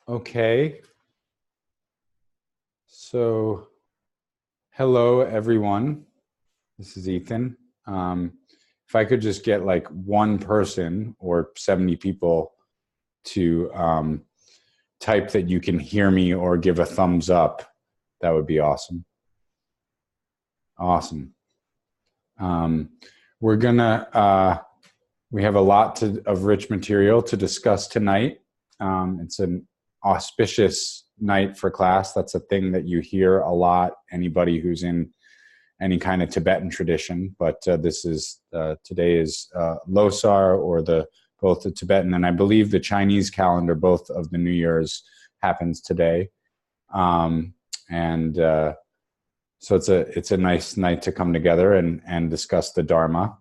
Okay, so hello everyone. This is Ethan. If I could just get like one person or 70 people to type that you can hear me or give a thumbs up, that would be awesome. Awesome. We're gonna, we have a lot of rich material to discuss tonight. It's an auspicious night for class. That's a thing that you hear a lot, anybody who's in any kind of Tibetan tradition. But this is, today is Losar, or both the Tibetan and I believe the Chinese calendar, both of the New Year's happens today. So it's a nice night to come together and discuss the Dharma.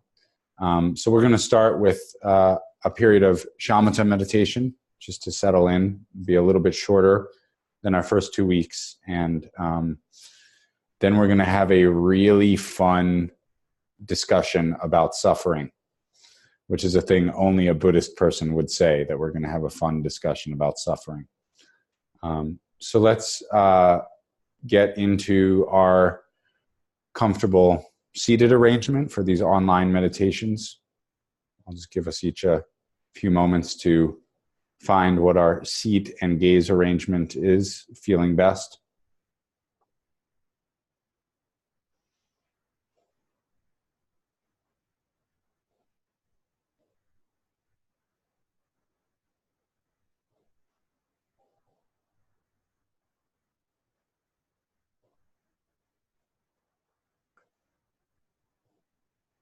So we're going to start with a period of shamatha meditation, just to settle in, be a little bit shorter than our first 2 weeks. And then we're going to have a really fun discussion about suffering, which is a thing only a Buddhist person would say, that we're going to have a fun discussion about suffering. So let's get into our comfortable seated arrangement for these online meditations. I'll just give us each a few moments to find what our seat and gaze arrangement is feeling best.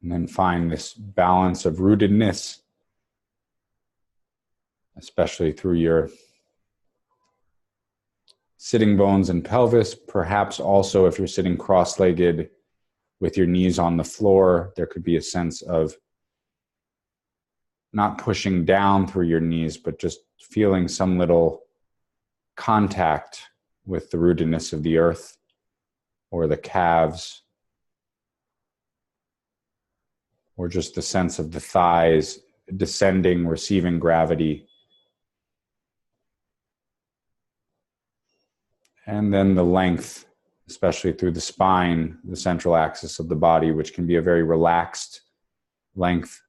And then find this balance of rootedness, especially through your sitting bones and pelvis. Perhaps also if you're sitting cross-legged with your knees on the floor, there could be a sense of not pushing down through your knees, but just feeling some little contact with the rootedness of the earth or the calves, or just the sense of the thighs descending, receiving gravity. And then the length, especially through the spine, the central axis of the body, which can be a very relaxed length.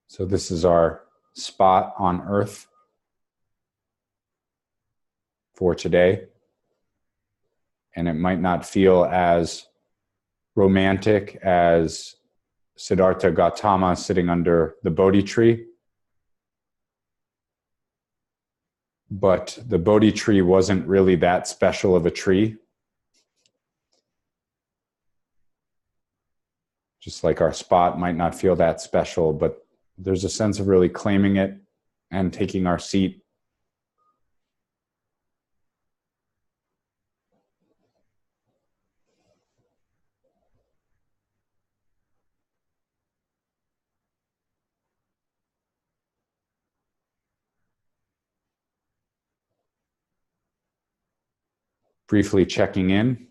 So this is our spot on earth for today. And it might not feel as romantic as Siddhartha Gautama sitting under the Bodhi tree. But the Bodhi tree wasn't really that special of a tree. Just like our spot might not feel that special, but there's a sense of really claiming it and taking our seat. Briefly checking in.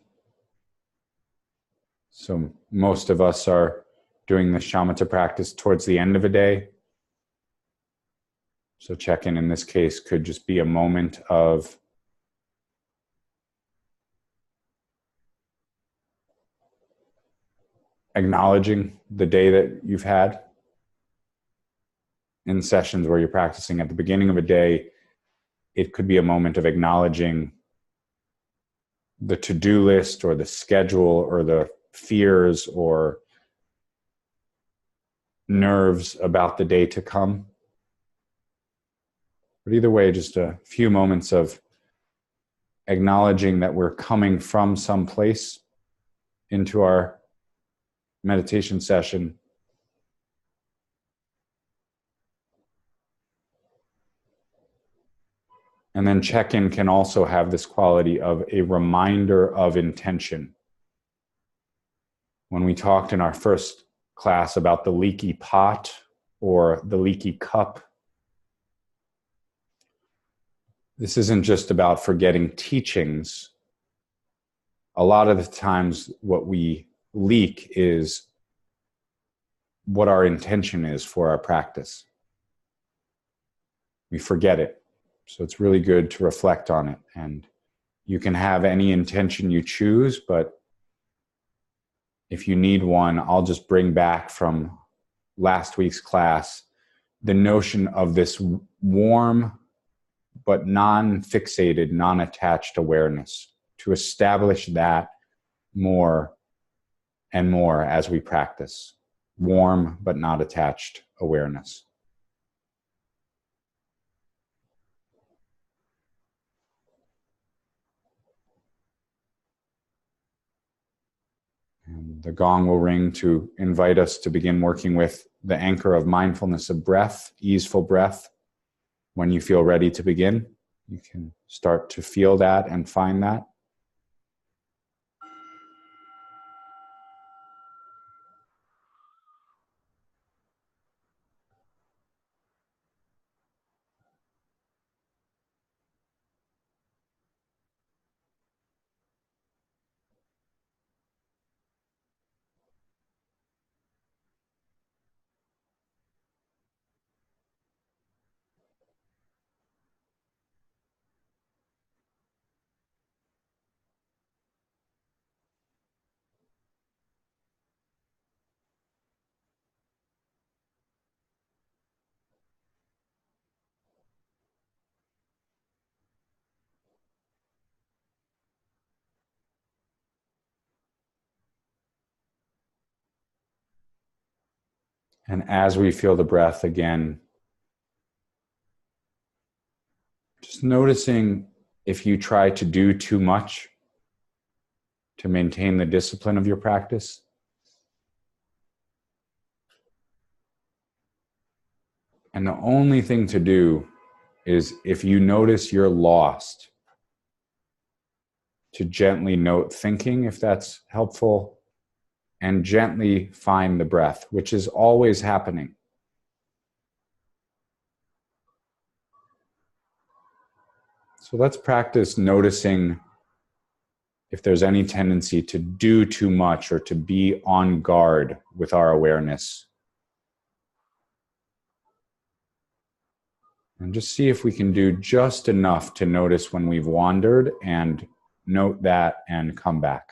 So most of us are doing the shamatha practice towards the end of a day. So check-in in this case could just be a moment of acknowledging the day that you've had. In sessions where you're practicing at the beginning of a day, it could be a moment of acknowledging the to-do list or the schedule or the fears or nerves about the day to come. But either way, just a few moments of acknowledging that we're coming from some place into our meditation session. And then check-in can also have this quality of a reminder of intention. When we talked in our first class about the leaky pot, or the leaky cup. This isn't just about forgetting teachings. A lot of the times what we leak is what our intention is for our practice. We forget it. So it's really good to reflect on it. And you can have any intention you choose, but if you need one, I'll just bring back from last week's class the notion of this warm but non-fixated, non-attached awareness, to establish that more and more as we practice. Warm but not attached awareness. And the gong will ring to invite us to begin working with the anchor of mindfulness of breath, easeful breath. When you feel ready to begin, you can start to feel that and find that. And as we feel the breath again, just noticing if you try to do too much to maintain the discipline of your practice. And the only thing to do is, if you notice you're lost, to gently note thinking, if that's helpful, and gently find the breath, which is always happening. So let's practice noticing if there's any tendency to do too much or to be on guard with our awareness. And just see if we can do just enough to notice when we've wandered and note that and come back.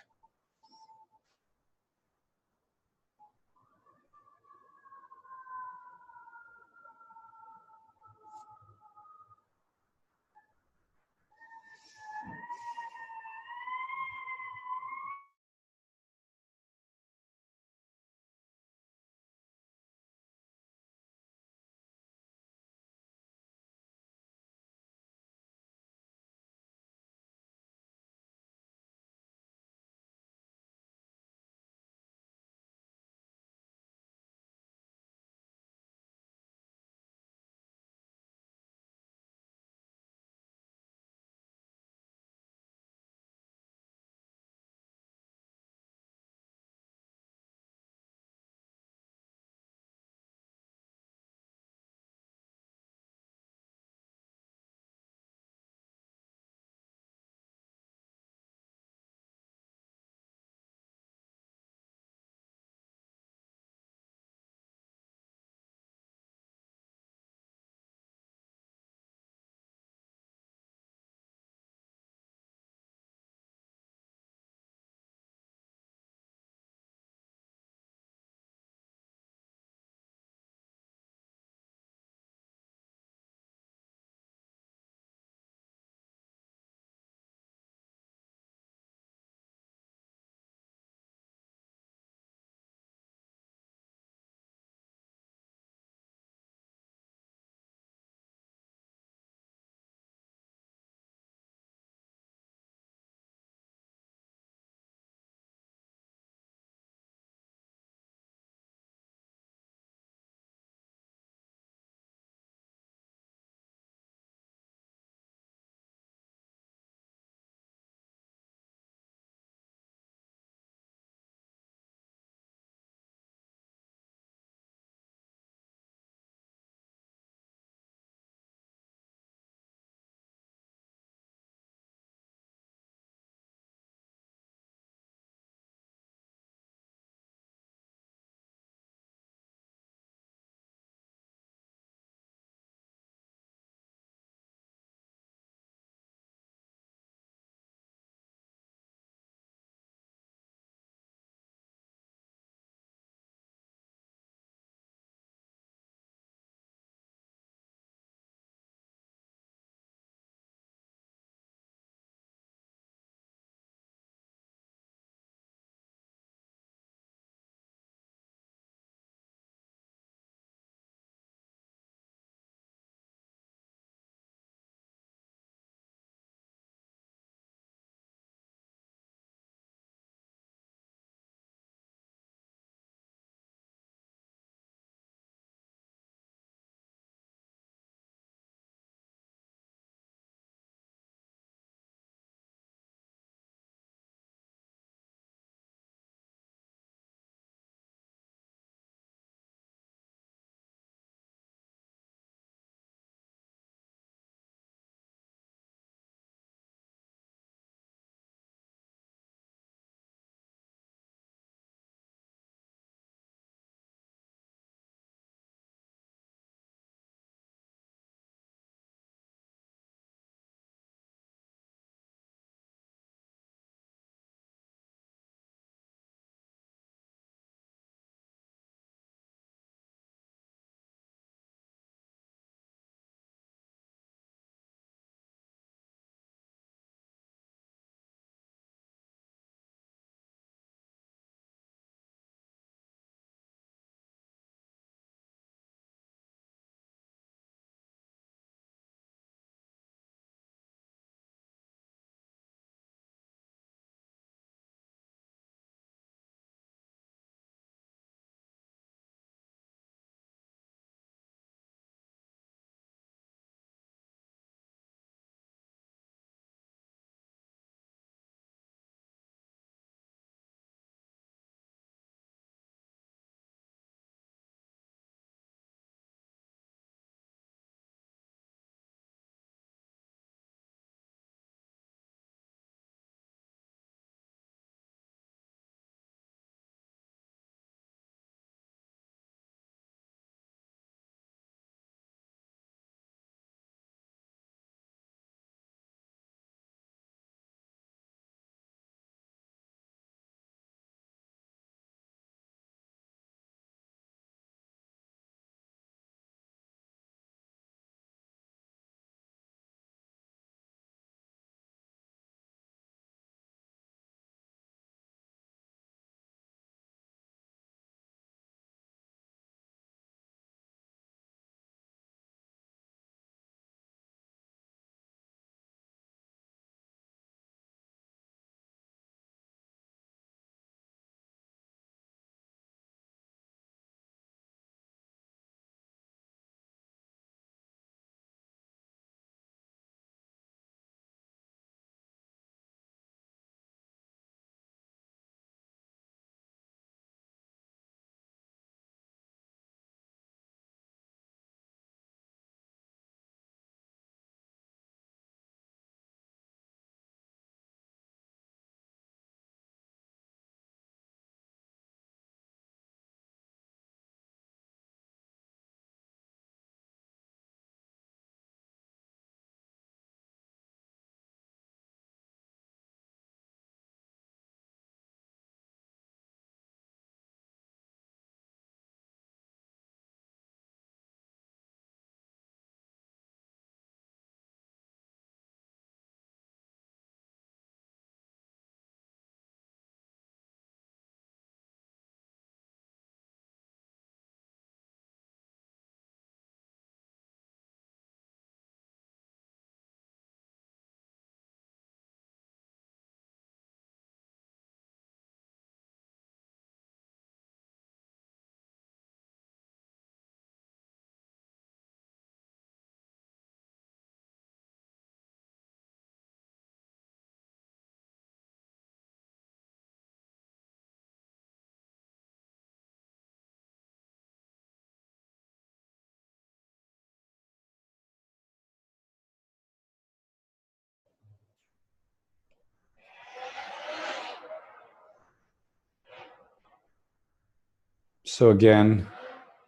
So again,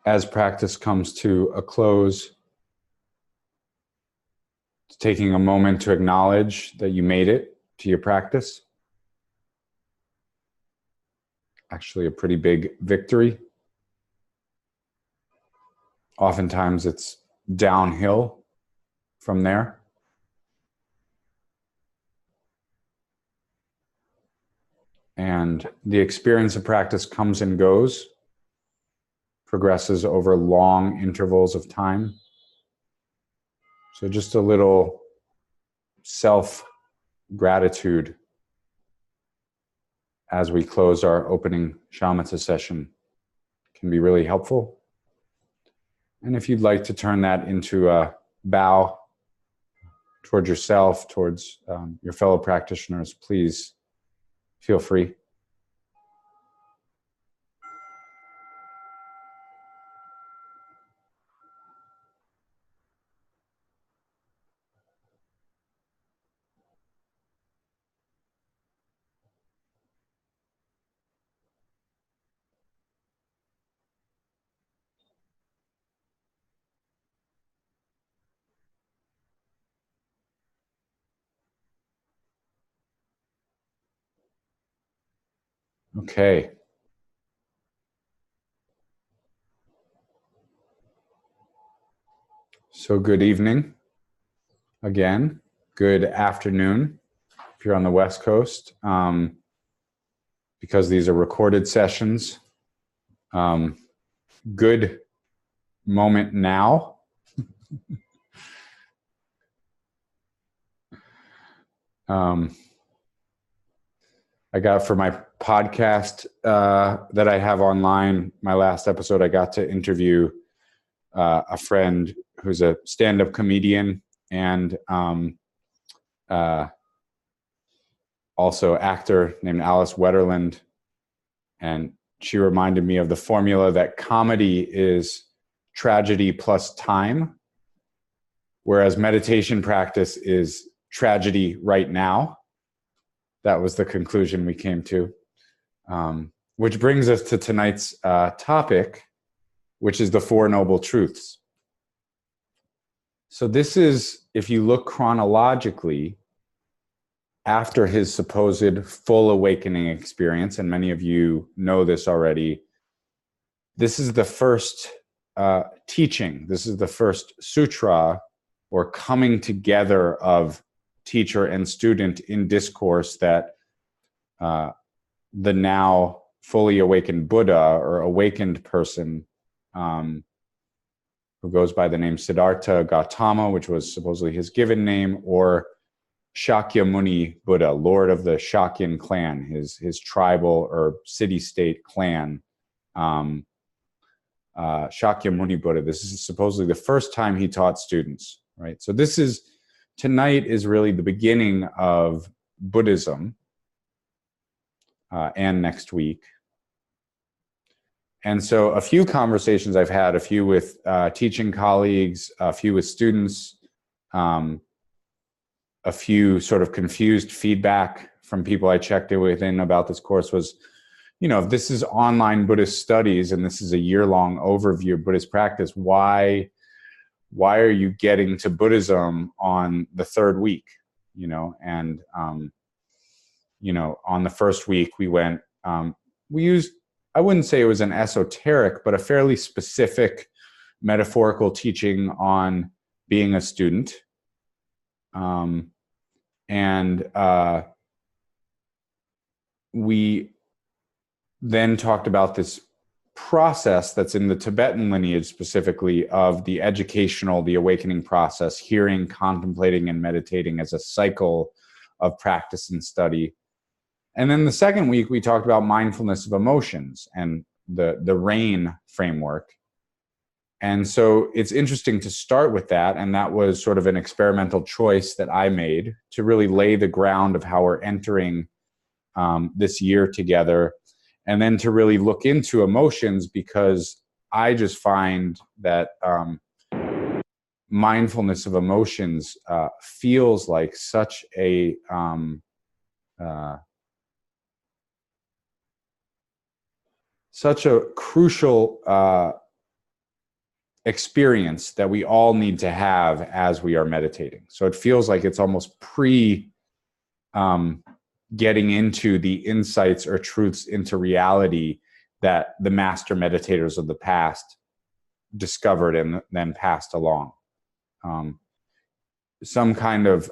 as practice comes to a close, taking a moment to acknowledge that you made it to your practice. Actually, a pretty big victory. Oftentimes it's downhill from there. And the experience of practice comes and goes, progresses over long intervals of time. So just a little self-gratitude as we close our opening shamatha session can be really helpful. And if you'd like to turn that into a bow towards yourself, towards your fellow practitioners, please feel free. Okay. So good evening again. Good afternoon if you're on the West Coast. Because these are recorded sessions. Good moment now. I got for my podcast that I have online, my last episode, I got to interview a friend who's a stand-up comedian and also actor named Alice Wetterland. And she reminded me of the formula that comedy is tragedy plus time, whereas meditation practice is tragedy right now. That was the conclusion we came to, which brings us to tonight's topic, which is the Four Noble Truths. So this is, if you look chronologically, after his supposed full awakening experience, and many of you know this already, this is the first teaching. This is the first sutra or coming together of teacher and student in discourse that the now fully awakened Buddha or awakened person who goes by the name Siddhartha Gautama, which was supposedly his given name, or Shakyamuni Buddha, Lord of the Shakyan clan, his tribal or city-state clan. Shakyamuni Buddha. This is supposedly the first time he taught students, right? So tonight is really the beginning of Buddhism, and next week. And so a few conversations I've had, a few with teaching colleagues, a few with students, a few sort of confused feedback from people I checked in with about this course was, if this is online Buddhist studies and this is a year-long overview of Buddhist practice, why are you getting to Buddhism on the third week? And on the first week we went, we used, I wouldn't say it was an esoteric, but a fairly specific metaphorical teaching on being a student. We then talked about this process that's in the Tibetan lineage specifically of the educational, the awakening process, hearing, contemplating, and meditating as a cycle of practice and study. And then the second week, we talked about mindfulness of emotions and the RAIN framework. And so it's interesting to start with that. And that was sort of an experimental choice that I made to really lay the ground of how we're entering this year together. And then to really look into emotions, because I just find that mindfulness of emotions feels like such a such a crucial experience that we all need to have as we are meditating. So it feels like it's almost getting into the insights or truths into reality that the master meditators of the past discovered and then passed along. Some kind of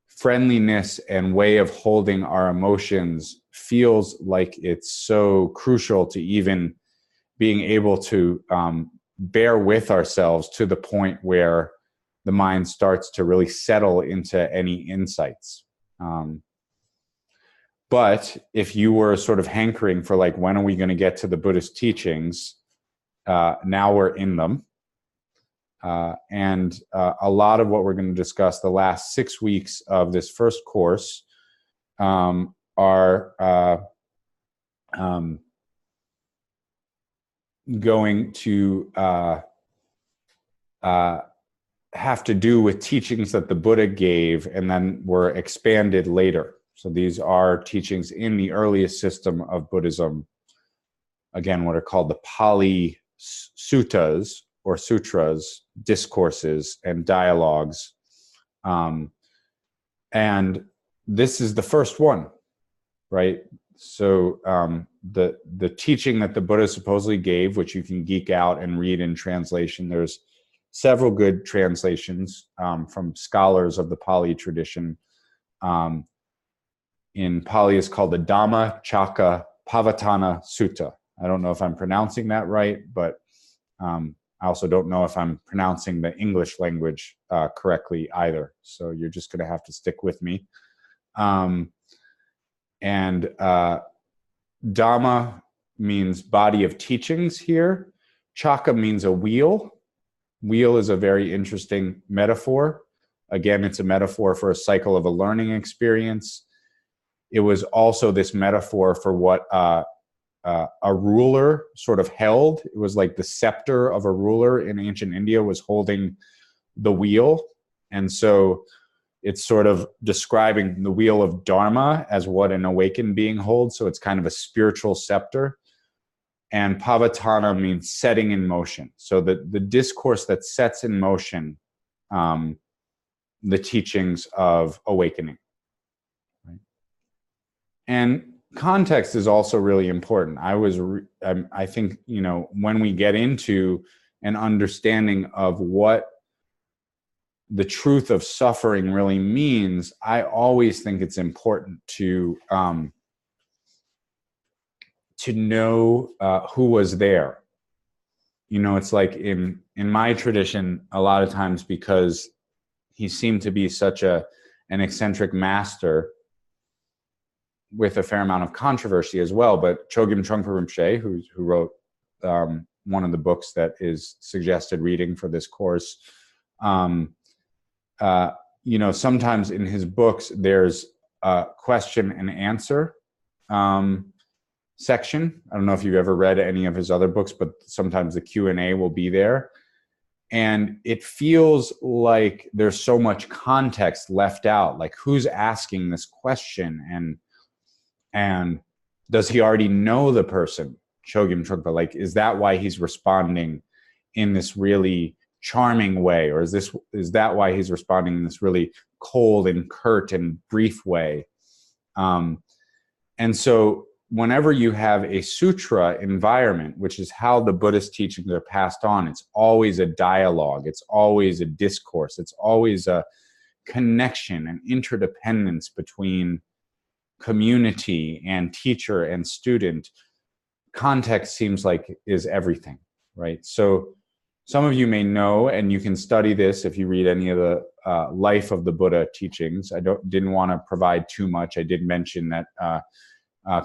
friendliness and way of holding our emotions feels like it's so crucial to even being able to bear with ourselves to the point where the mind starts to really settle into any insights. But if you were sort of hankering for like, when are we going to get to the Buddhist teachings? Now we're in them. And a lot of what we're going to discuss the last 6 weeks of this first course are going to have to do with teachings that the Buddha gave and then were expanded later. So these are teachings in the earliest system of Buddhism, again, what are called the Pali Suttas or sutras, discourses, and dialogues. And this is the first one, right? So the teaching that the Buddha supposedly gave, which you can geek out and read in translation, there's several good translations from scholars of the Pali tradition. In Pali, it's called the Dhammacakkappavattana Sutta. I don't know if I'm pronouncing that right, but I also don't know if I'm pronouncing the English language correctly either. So you're just going to have to stick with me. And Dhamma means body of teachings here. Chakka means a wheel. Wheel is a very interesting metaphor. Again, it's a metaphor for a cycle of a learning experience. It was also this metaphor for what a ruler sort of held. It was like the scepter of a ruler in ancient India was holding the wheel. And so it's sort of describing the wheel of Dharma as what an awakened being holds. So it's kind of a spiritual scepter. And pavattana means setting in motion. So the discourse that sets in motion the teachings of awakening. Right? And context is also really important. I think, when we get into an understanding of what the truth of suffering really means, I always think it's important to know who was there. It's like in my tradition, a lot of times, because he seemed to be such an eccentric master with a fair amount of controversy as well. But Chogyam Trungpa Rinpoche, who wrote one of the books that is suggested reading for this course, sometimes in his books there's a question and answer section. I don't know if you've ever read any of his other books, but sometimes the Q&A will be there. And it feels like there's so much context left out, like who's asking this question, and does he already know the person, Chogyam Trungpa? Like, is that why he's responding in this really charming way, or is that why he's responding in this really cold and curt and brief way? And so whenever you have a sutra environment, which is how the Buddhist teachings are passed on, it's always a dialogue, it's always a discourse, it's always a connection and interdependence between community and teacher and student. Context seems like is everything, right? So some of you may know, and you can study this if you read any of the Life of the Buddha teachings. I didn't want to provide too much. I did mention that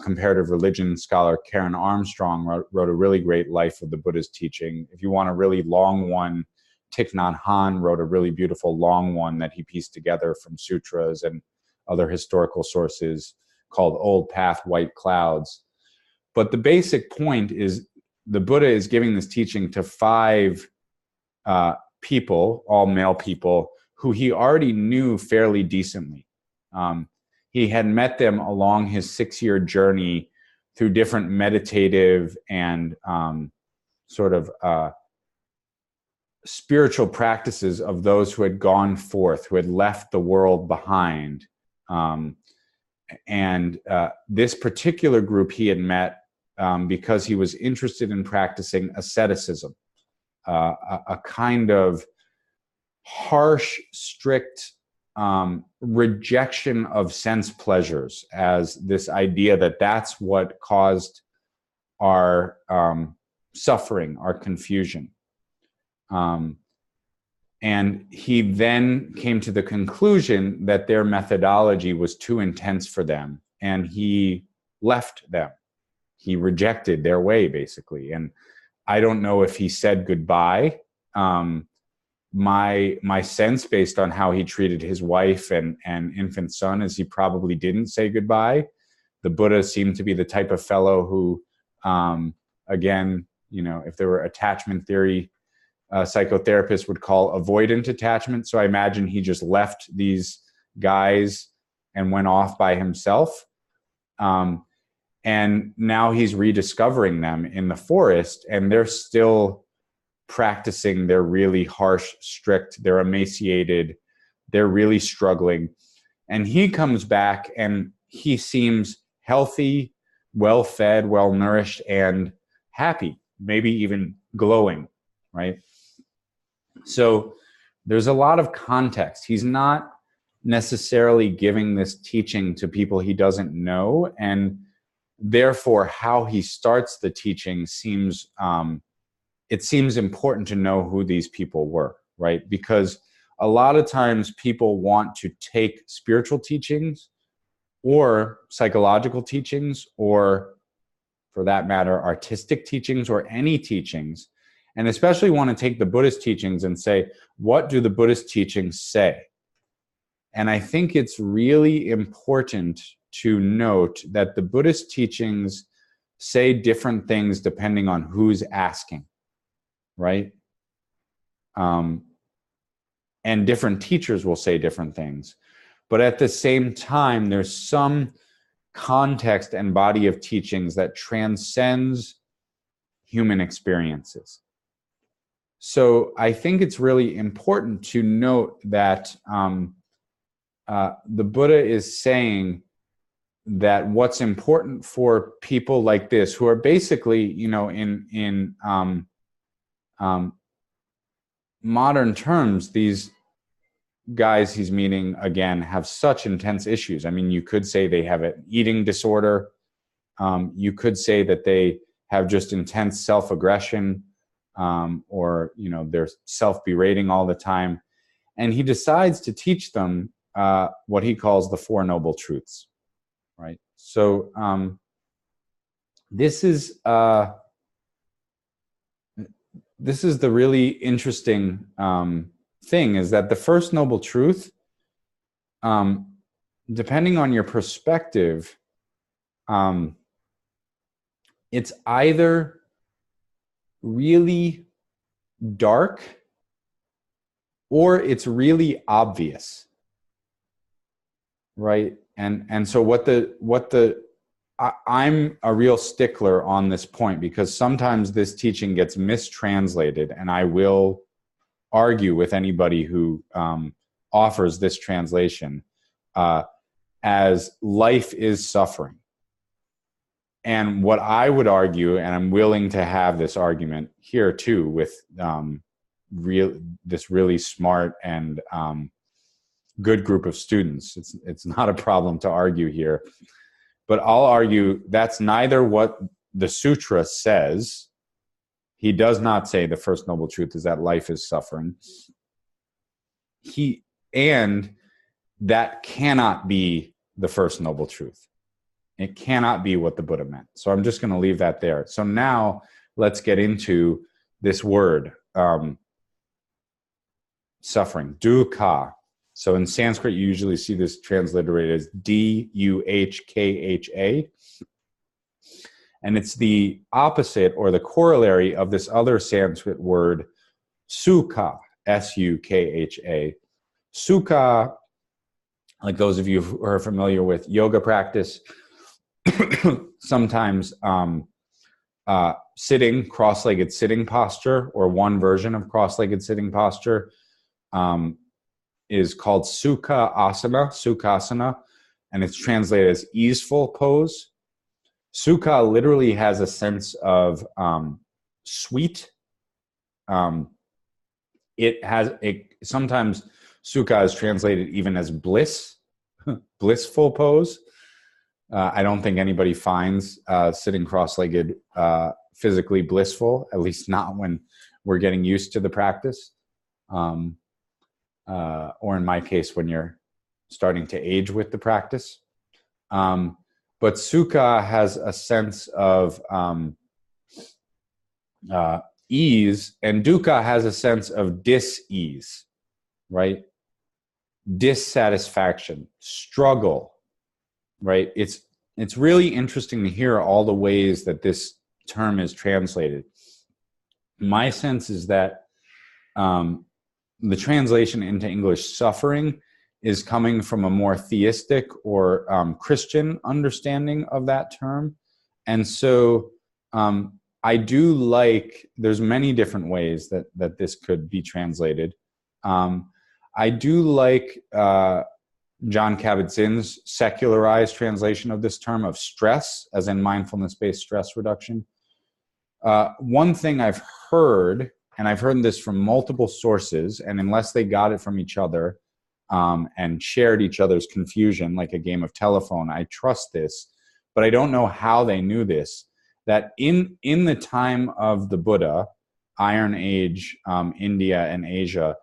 comparative religion scholar Karen Armstrong wrote a really great Life of the Buddha's teaching. If you want a really long one, Thich Nhat Hanh wrote a really beautiful long one that he pieced together from sutras and other historical sources called Old Path, White Clouds. But the basic point is the Buddha is giving this teaching to 5 people, all male people, who he already knew fairly decently. He had met them along his 6-year journey through different meditative and sort of spiritual practices of those who had gone forth, who had left the world behind. And this particular group he had met because he was interested in practicing asceticism, a kind of harsh, strict rejection of sense pleasures as this idea that that's what caused our suffering, our confusion. And he then came to the conclusion that their methodology was too intense for them, and he left them. He rejected their way, basically. And I don't know if he said goodbye. My sense, based on how he treated his wife and infant son, is he probably didn't say goodbye. The Buddha seemed to be the type of fellow who, again, if there were attachment theory, psychotherapists would call avoidant attachment. So I imagine he just left these guys and went off by himself. And now he's rediscovering them in the forest, and they're still practicing. They're really harsh, strict, they're emaciated, they're really struggling. And he comes back and he seems healthy, well-fed, well-nourished, and happy, maybe even glowing, right? So there's a lot of context. He's not necessarily giving this teaching to people he doesn't know, and therefore how he starts the teaching seems it seems important to know who these people were, right? Because a lot of times people want to take spiritual teachings or psychological teachings, or for that matter artistic teachings, or any teachings, and especially want to take the Buddhist teachings and say, what do the Buddhist teachings say? And I think it's really important to note that the Buddhist teachings say different things depending on who's asking, right? And different teachers will say different things. But at the same time, there's some context and body of teachings that transcends human experiences. So I think it's really important to note that the Buddha is saying that what's important for people like this, who are basically, in modern terms, these guys he's meeting, again, have such intense issues. I mean, you could say they have an eating disorder. You could say that they have just intense self-aggression, or they're self-berating all the time. And he decides to teach them what he calls the Four Noble Truths, right? So this is the really interesting thing, is that the first noble truth, depending on your perspective, it's either really dark or it's really obvious, right? And so I'm a real stickler on this point, because sometimes this teaching gets mistranslated, and I will argue with anybody who offers this translation as life is suffering. And what I would argue, and I'm willing to have this argument here too with this really smart and good group of students. It's not a problem to argue here, but I'll argue that's neither what the sutra says. He does not say the first noble truth is that life is suffering. And that cannot be the first noble truth. It cannot be what the Buddha meant. So I'm just going to leave that there. So now let's get into this word, suffering, dukkha. So in Sanskrit, you usually see this transliterated as D-U-H-K-H-A. And it's the opposite or the corollary of this other Sanskrit word, sukha, S-U-K-H-A. Sukha, like those of you who are familiar with yoga practice, sometimes sitting, cross-legged sitting posture, or one version of cross-legged sitting posture is called Sukhasana, and it's translated as easeful pose. Sukha literally has a sense of sweet. Sometimes sukha is translated even as bliss, blissful pose. I don't think anybody finds sitting cross-legged physically blissful, at least not when we're getting used to the practice. Or in my case, when you're starting to age with the practice. But sukha has a sense of ease, and dukkha has a sense of dis-ease, right? Dissatisfaction, struggle, right? It's really interesting to hear all the ways that this term is translated. My sense is that the translation into English, suffering, is coming from a more theistic or Christian understanding of that term. And so I do like, there's many different ways that this could be translated. I do like John Kabat-Zinn's secularized translation of this term of stress, as in mindfulness-based stress reduction. One thing I've heard, and I've heard this from multiple sources, and unless they got it from each other and shared each other's confusion like a game of telephone, I trust this, but I don't know how they knew this, that in the time of the Buddha, Iron Age, India and Asia,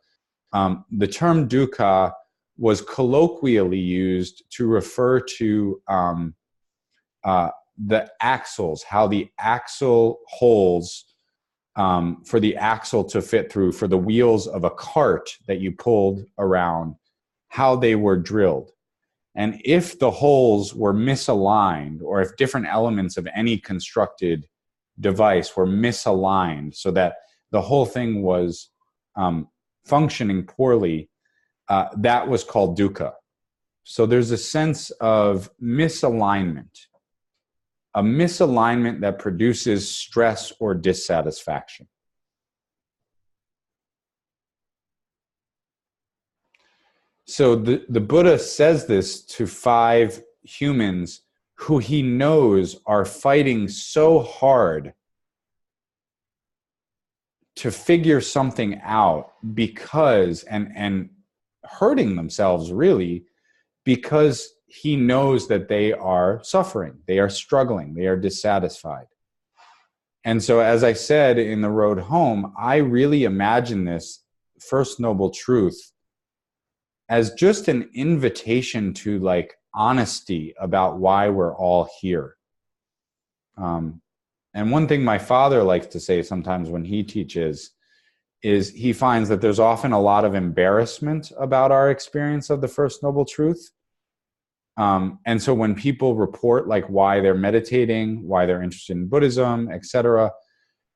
the term dukkha was colloquially used to refer to the axles, how the axle holes for the axle to fit through, for the wheels of a cart that you pulled around, how they were drilled. And if the holes were misaligned, or if different elements of any constructed device were misaligned so that the whole thing was functioning poorly, that was called dukkha. So there's a sense of misalignment, a misalignment that produces stress or dissatisfaction. So the Buddha says this to 5 humans who he knows are fighting so hard to figure something out because, and hurting themselves really, because he knows that they are suffering, they are struggling, they are dissatisfied. And so, as I said in the road home, I really imagine this First Noble Truth as just an invitation to like honesty about why we're all here. And one thing my father likes to say sometimes when he teaches is he finds that there's often a lot of embarrassment about our experience of the First Noble Truth. And so when people report like why they're meditating, why they're interested in Buddhism, etc.,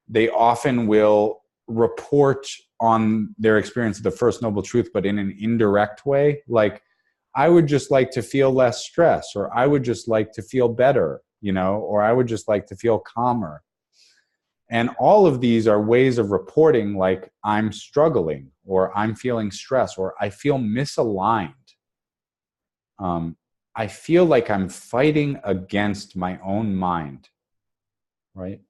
they often will report on their experience of the First Noble Truth, but in an indirect way. Like, I would just like to feel less stress, or I would just like to feel better, or I would just like to feel calmer. And all of these are ways of reporting like I'm struggling, or I'm feeling stress, or I feel misaligned. I feel like I'm fighting against my own mind, right?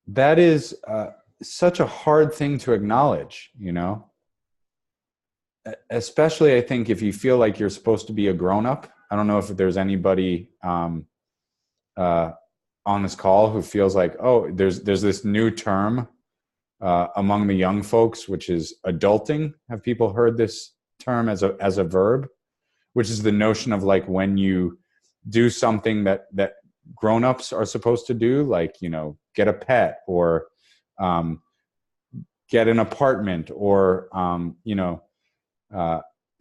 That is such a hard thing to acknowledge, especially I think if you feel like you're supposed to be a grown-up. I don't know if there's anybody on this call who feels like, oh, there's this new term among the young folks, which is adulting. Have people heard this term as a verb, which is the notion of like when you do something that grown-ups are supposed to do, like, get a pet, or get an apartment, or,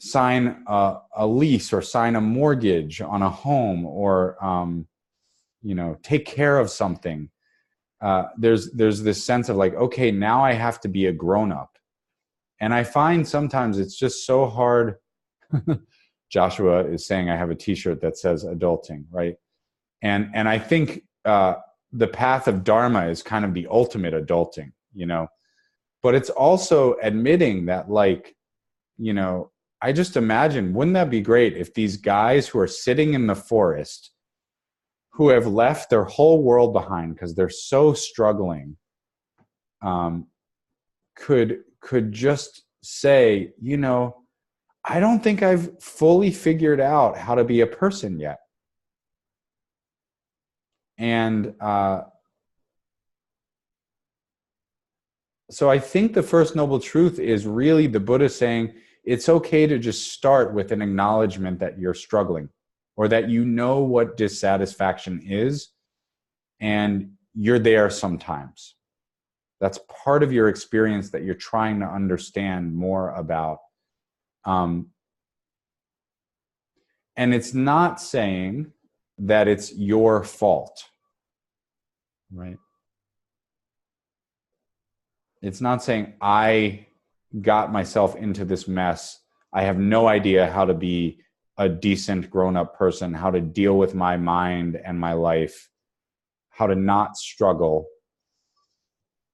sign a lease or sign a mortgage on a home, or, take care of something. there's this sense of like, okay, now I have to be a grown-up. And I find sometimes it's just so hard. Joshua is saying I have a t-shirt that says adulting, right? And I think the path of Dharma is kind of the ultimate adulting, you know, but it's also admitting that, like, you know, I just imagine, wouldn't that be great if these guys who are sitting in the forest, who have left their whole world behind because they're so struggling, could just say, you know, I don't think I've fully figured out how to be a person yet. And so I think the First Noble Truth is really the Buddha saying it's okay to just start with an acknowledgement that you're struggling, or that you know what dissatisfaction is, and you're there sometimes. That's part of your experience that you're trying to understand more about. And it's not saying that it's your fault, right? It's not saying I got myself into this mess. I have no idea how to be a decent grown-up person, how to deal with my mind and my life, how to not struggle.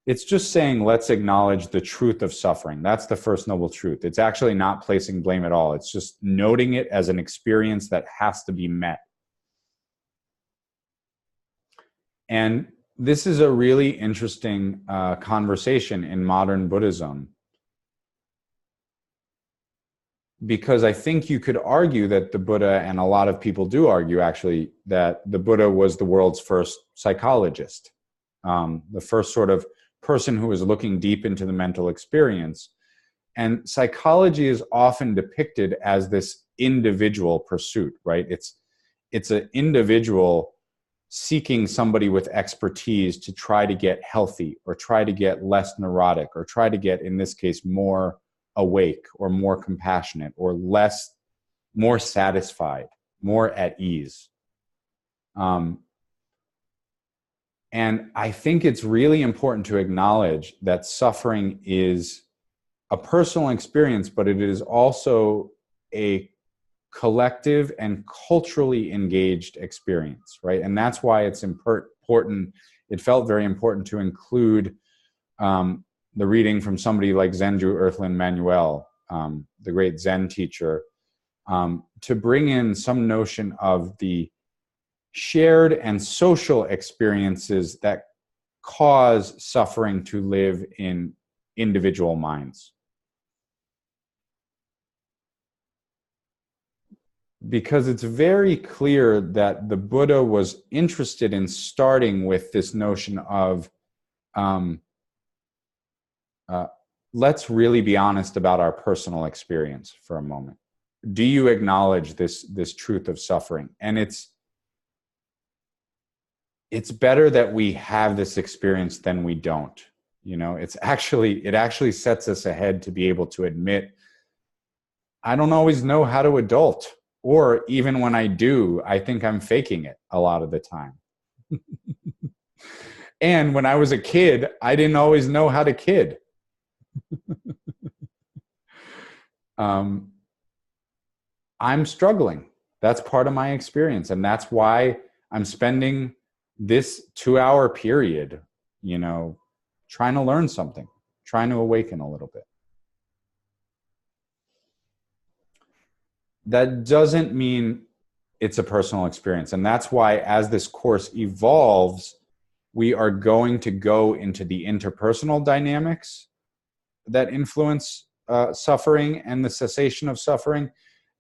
It's just saying, let's acknowledge the truth of suffering. That's the First Noble Truth. It's actually not placing blame at all. It's just noting it as an experience that has to be met. And this is a really interesting conversation in modern Buddhism, because I think you could argue that the Buddha, and a lot of people do argue actually, that the Buddha was the world's first psychologist, the first sort of person who was looking deep into the mental experience. And psychology is often depicted as this individual pursuit, right? It's an individual seeking somebody with expertise to try to get healthy, or try to get less neurotic, or try to get, in this case, more awake, or more compassionate, or more satisfied, more at ease. And I think it's really important to acknowledge that suffering is a personal experience, but it is also a collective and culturally engaged experience, right? And that's why it's important. It felt very important to include the reading from somebody like Zenju Earthlyn Manuel, the great Zen teacher, to bring in some notion of the shared and social experiences that cause suffering to live in individual minds. Because it's very clear that the Buddha was interested in starting with this notion of let's really be honest about our personal experience for a moment. Do you acknowledge this truth of suffering? And it's better that we have this experience than we don't. You know, it actually sets us ahead to be able to admit, I don't always know how to adult. Or even when I do, I think I'm faking it a lot of the time. And when I was a kid, I didn't always know how to kid. I'm struggling. That's part of my experience. And that's why I'm spending this 2-hour period, you know, trying to learn something, trying to awaken a little bit. That doesn't mean it's a personal experience. And that's why, as this course evolves, we are going to go into the interpersonal dynamics that influence suffering and the cessation of suffering.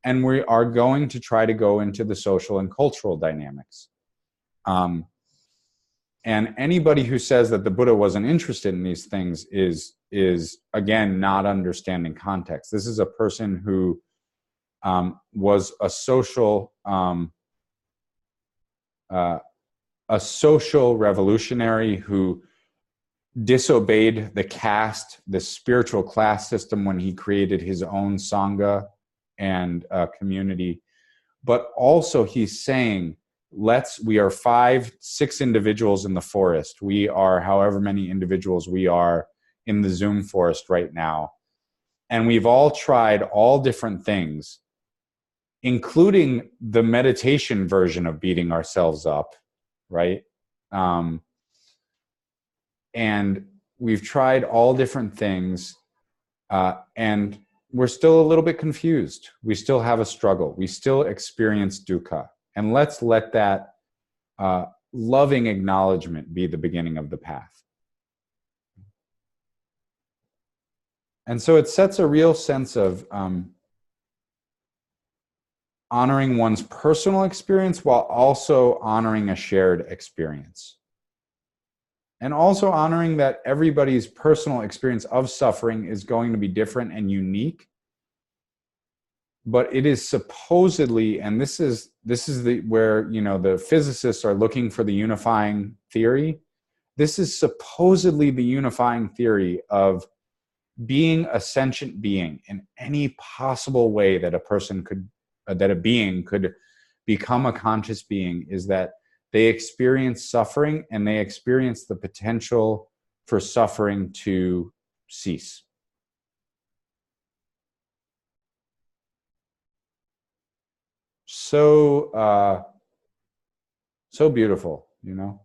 And we are going to try to go into the social and cultural dynamics. And anybody who says that the Buddha wasn't interested in these things is again, not understanding context. This is a person who was a social revolutionary who disobeyed the spiritual class system when he created his own Sangha and community. But also he's saying we are 5, 6 individuals in the forest. We are however many individuals we are in the Zoom forest right now. And we've all tried all different things, including the meditation version of beating ourselves up, right? And we've tried all different things, and we're still a little bit confused. We still have a struggle. We still experience dukkha. And let's let that loving acknowledgement be the beginning of the path. And so it sets a real sense of honoring one's personal experience while also honoring a shared experience. And also honoring that everybody's personal experience of suffering is going to be different and unique. But it is supposedly, and this is where, you know, the physicists are looking for the unifying theory. This is supposedly the unifying theory of being a sentient being in any possible way that a being could become a conscious being, is that they experience suffering and they experience the potential for suffering to cease. So beautiful, you know.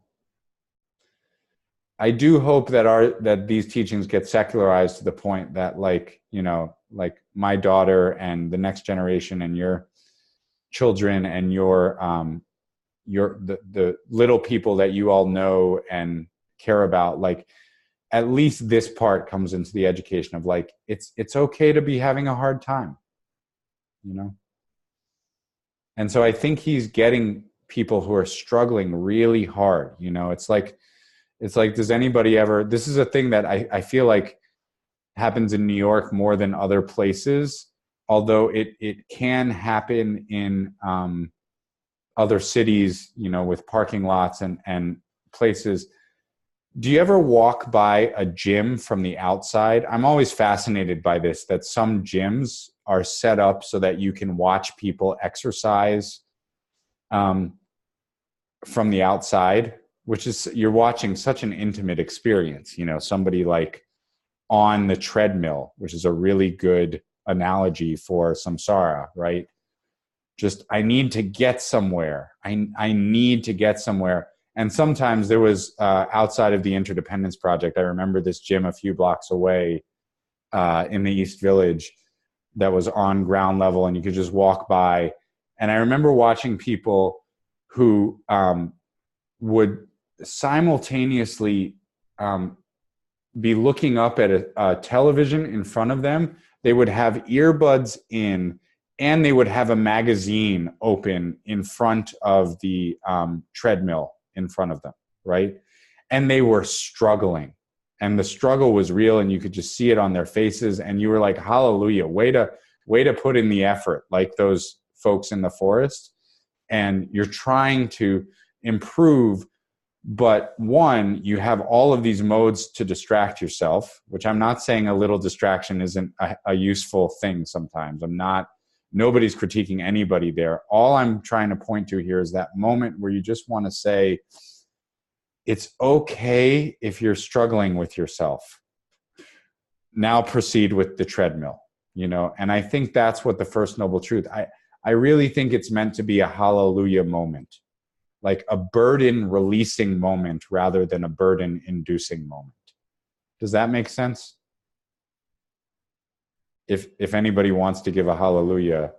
I do hope that these teachings get secularized to the point that, like, you know, like my daughter and the next generation and your children and the little people that you all know and care about, like, at least this part comes into the education of, like, it's okay to be having a hard time, you know. And so I think he's getting people who are struggling really hard, you know. It's like, does anybody ever, this is a thing that I feel like happens in New York more than other places, although it can happen in other cities, you know, with parking lots and places. Do you ever walk by a gym from the outside? I'm always fascinated by this, that some gyms are set up so that you can watch people exercise from the outside, which is, you're watching such an intimate experience, you know, somebody like on the treadmill, which is a really good analogy for samsara, right? Just, I need to get somewhere. I need to get somewhere. And sometimes there was, outside of the Interdependence Project, I remember this gym a few blocks away in the East Village that was on ground level, and you could just walk by. And I remember watching people who would simultaneously be looking up at a television in front of them. They would have earbuds in, and they would have a magazine open in front of the treadmill in front of them, right? And they were struggling, and the struggle was real, and you could just see it on their faces, and you were like, hallelujah, way to put in the effort, like those folks in the forest. And you're trying to improve, but one, you have all of these modes to distract yourself, which I'm not saying a little distraction isn't a useful thing sometimes. Nobody's critiquing anybody there. All I'm trying to point to here is that moment where you just want to say, it's okay if you're struggling with yourself. Now proceed with the treadmill, you know? And I think that's what the First Noble Truth, I really think it's meant to be a hallelujah moment, like a burden releasing moment rather than a burden inducing moment. Does that make sense? If anybody wants to give a hallelujah,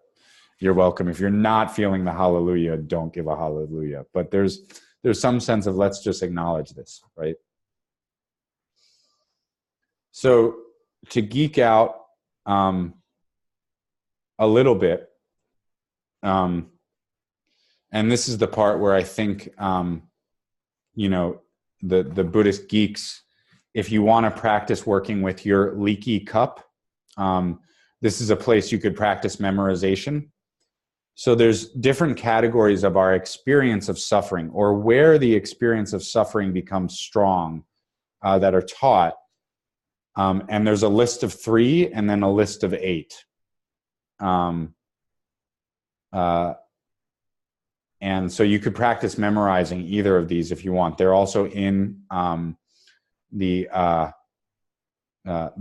you're welcome. If you're not feeling the hallelujah, don't give a hallelujah. But there's some sense of, let's just acknowledge this, right? So to geek out a little bit, and this is the part where I think, you know, the Buddhist geeks, if you want to practice working with your leaky cup, this is a place you could practice memorization. So there's different categories of our experience of suffering, or where the experience of suffering becomes strong, that are taught. And there's a list of 3 and then a list of 8. And so you could practice memorizing either of these if you want. They're also in the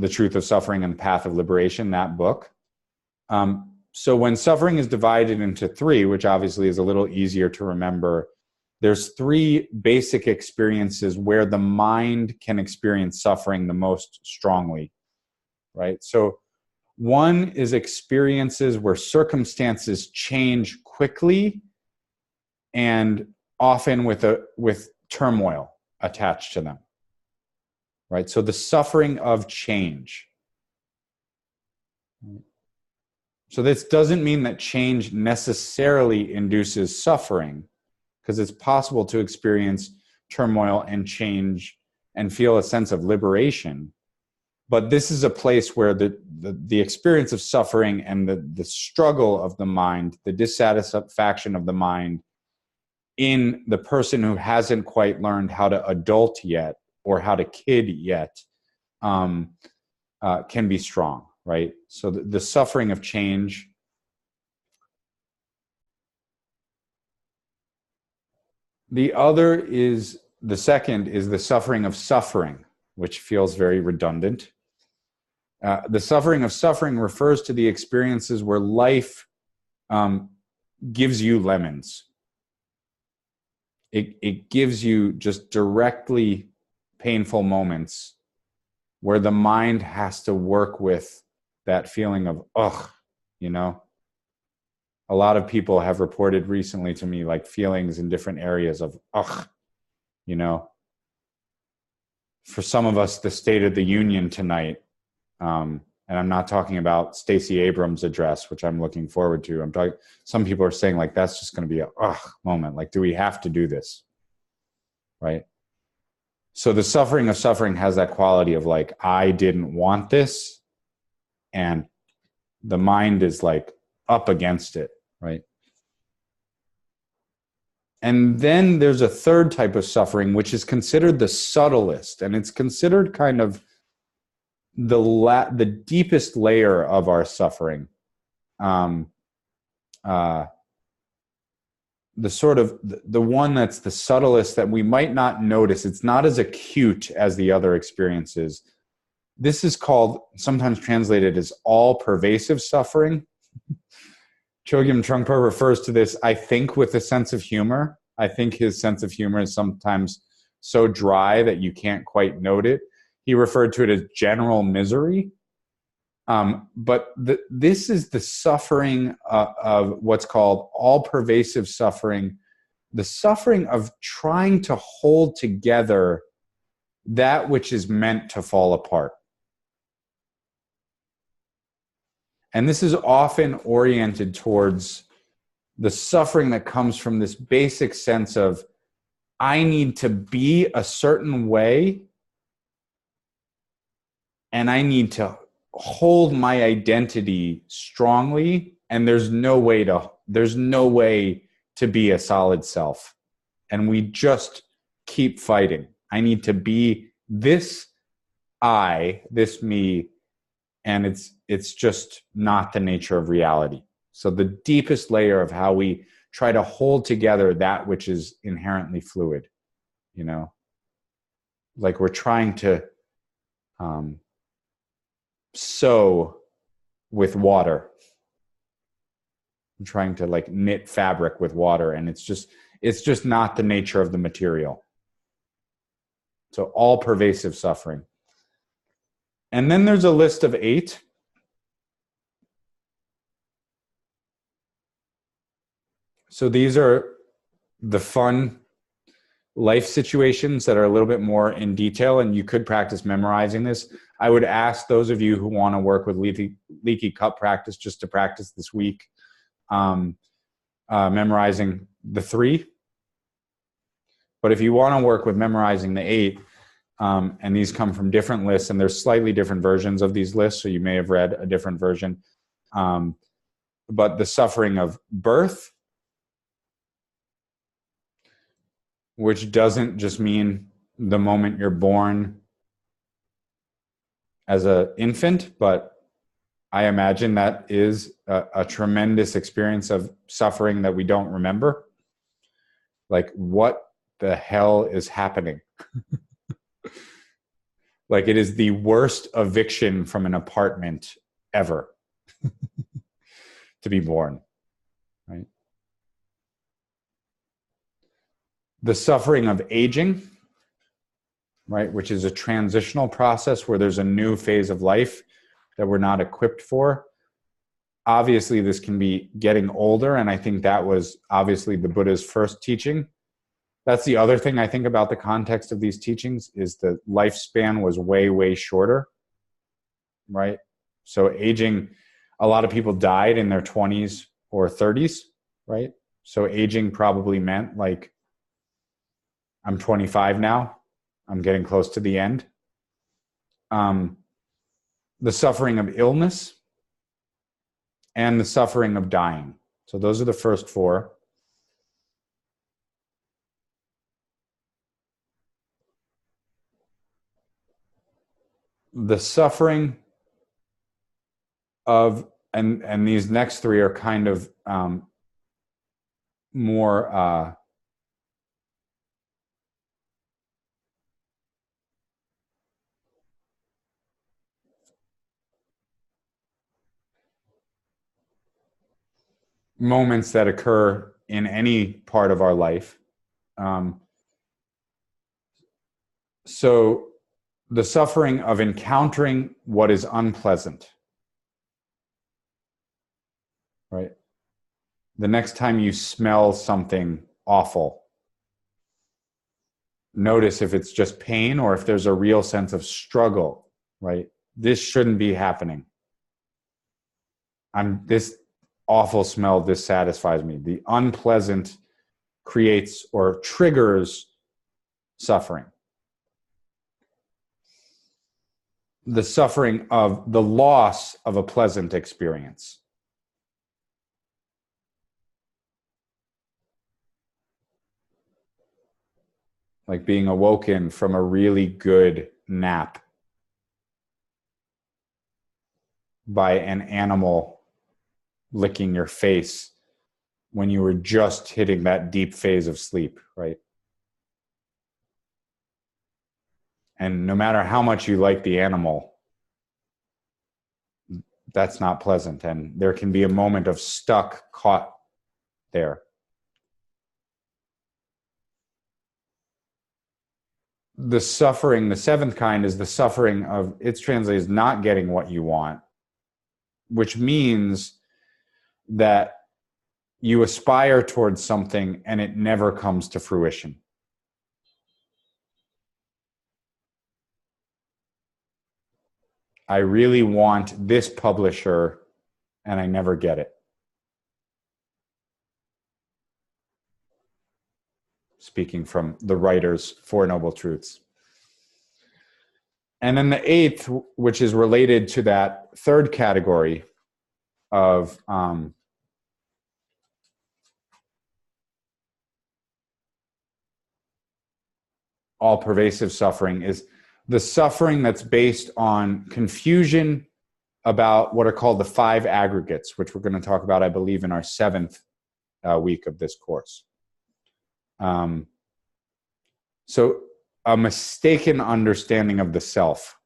Truth of Suffering and the Path of Liberation, that book. So when suffering is divided into three, which obviously is a little easier to remember, there's three basic experiences where the mind can experience suffering the most strongly, right? So one is experiences where circumstances change quickly and often with turmoil attached to them, right? So the suffering of change. So this doesn't mean that change necessarily induces suffering, because it's possible to experience turmoil and change and feel a sense of liberation. But this is a place where the experience of suffering and the struggle of the mind, the dissatisfaction of the mind in the person who hasn't quite learned how to adult yet or how to kid yet can be strong, right? So the suffering of change. The second is the suffering of suffering, which feels very redundant. The suffering of suffering refers to the experiences where life gives you lemons. It gives you just directly painful moments where the mind has to work with that feeling of, ugh, you know? A lot of people have reported recently to me like feelings in different areas of, ugh, you know? For some of us, the State of the Union tonight, and I'm not talking about Stacey Abrams' address, which I'm looking forward to. I'm talking, some people are saying like, that's just going to be a ugh moment. Like, do we have to do this? Right? So the suffering of suffering has that quality of like, I didn't want this. And the mind is like up against it, right? And then there's a third type of suffering, which is considered the subtlest. And it's considered kind of the deepest layer of our suffering. The sort of the one that's the subtlest that we might not notice. It's not as acute as the other experiences. This is called, sometimes translated as all pervasive suffering. Chogyam Trungpa refers to this, I think, with a sense of humor. I think his sense of humor is sometimes so dry that you can't quite note it. He referred to it as general misery. But this is the suffering of what's called all-pervasive suffering, the suffering of trying to hold together that which is meant to fall apart. And this is often oriented towards the suffering that comes from this basic sense of, I need to be a certain way, and I need to hold my identity strongly, and there's no way to be a solid self. And we just keep fighting. I need to be this this me, and it's just not the nature of reality. So the deepest layer of how we try to hold together that which is inherently fluid, you know, like we're trying to sew with water. I'm trying to like knit fabric with water, and it's just not the nature of the material. So all pervasive suffering. And then there's a list of 8. So these are the fun life situations that are a little bit more in detail, and you could practice memorizing this. I would ask those of you who want to work with leaky cup practice just to practice this week, memorizing the 3. But if you want to work with memorizing the 8, and these come from different lists, and there's slightly different versions of these lists, so you may have read a different version. But the suffering of birth, which doesn't just mean the moment you're born as an infant, but I imagine that is a tremendous experience of suffering that we don't remember. Like, what the hell is happening? Like, it is the worst eviction from an apartment ever to be born, right? The suffering of aging, right, which is a transitional process where there's a new phase of life that we're not equipped for. Obviously, this can be getting older, and I think that was obviously the Buddha's first teaching. That's the other thing I think about the context of these teachings, is the lifespan was way, way shorter, right? So aging, a lot of people died in their 20s or 30s, right? So aging probably meant like, I'm 25 now, I'm getting close to the end. The suffering of illness and the suffering of dying. So those are the first four. The suffering of, and these next three are kind of more moments that occur in any part of our life. So the suffering of encountering what is unpleasant, right? The next time you smell something awful, notice if it's just pain or if there's a real sense of struggle, right? This shouldn't be happening. This awful smell dissatisfies me. The unpleasant creates or triggers suffering. The suffering of the loss of a pleasant experience. Like being awoken from a really good nap by an animal licking your face when you were just hitting that deep phase of sleep, right? And no matter how much you like the animal, that's not pleasant. And there can be a moment of stuck, caught there. The suffering, the seventh kind, is the suffering of, it's translated as not getting what you want, which means that you aspire towards something and it never comes to fruition. I really want this publisher and I never get it. Speaking from the writer's Four Noble Truths. And then the eighth, which is related to that third category of all-pervasive suffering, is the suffering that's based on confusion about what are called the five aggregates, which we're going to talk about, I believe, in our seventh week of this course. So a mistaken understanding of the self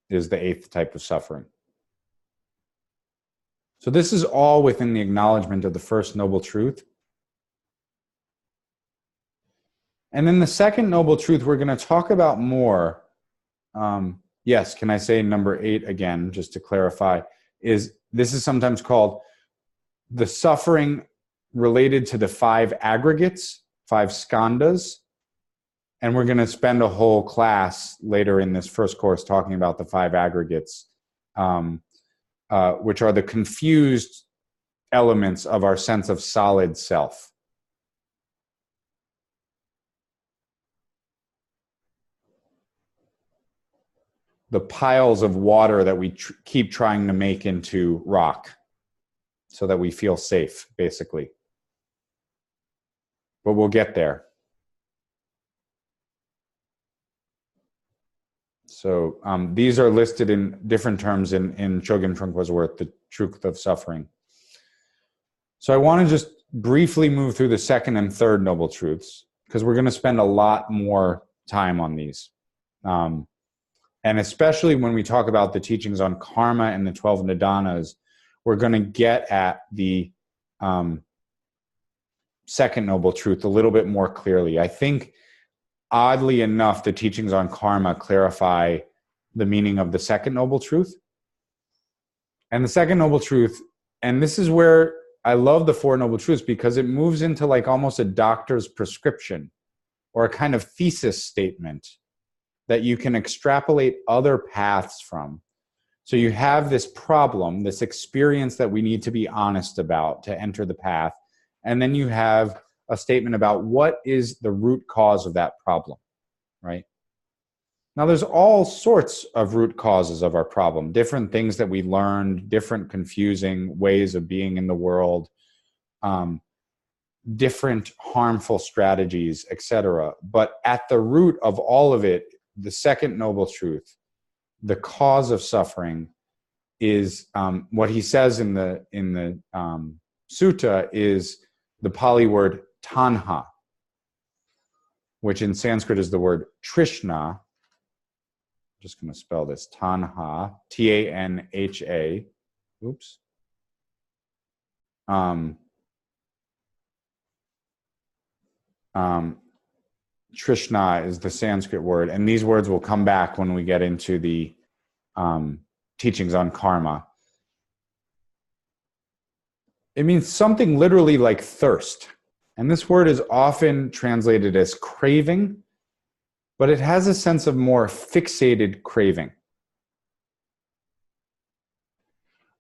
is the eighth type of suffering. So this is all within the acknowledgement of the first noble truth. And then the second noble truth we're going to talk about more. Yes, can I say number 8 again, just to clarify, is this is sometimes called the suffering related to the five aggregates, five skandhas. And we're going to spend a whole class later in this first course talking about the five aggregates, which are the confused elements of our sense of solid self. The piles of water that we keep trying to make into rock so that we feel safe, basically. But we'll get there. So these are listed in different terms in Chogyam Trungpa's work, The Truth of Suffering. So I want to just briefly move through the second and third Noble Truths, because we're going to spend a lot more time on these. And especially when we talk about the teachings on karma and the 12 nidanas, we're going to get at the second Noble Truth a little bit more clearly. I think, oddly enough, the teachings on karma clarify the meaning of the second Noble Truth. And the second Noble Truth, and this is where I love the Four Noble Truths, because it moves into like almost a doctor's prescription or a kind of thesis statement that you can extrapolate other paths from. So you have this problem, this experience that we need to be honest about to enter the path. And then you have a statement about what is the root cause of that problem, right? Now, there's all sorts of root causes of our problem, different things that we learned, different confusing ways of being in the world, different harmful strategies, etc. But at the root of all of it, the second Noble Truth, the cause of suffering, is what he says in the sutta is the Pali word tanha, which in Sanskrit is the word Trishna. I'm just going to spell this, tanha, T-A-N-H-A. Oops. Trishna is the Sanskrit word, and these words will come back when we get into the teachings on karma. It means something literally like thirst. And this word is often translated as craving, but it has a sense of more fixated craving.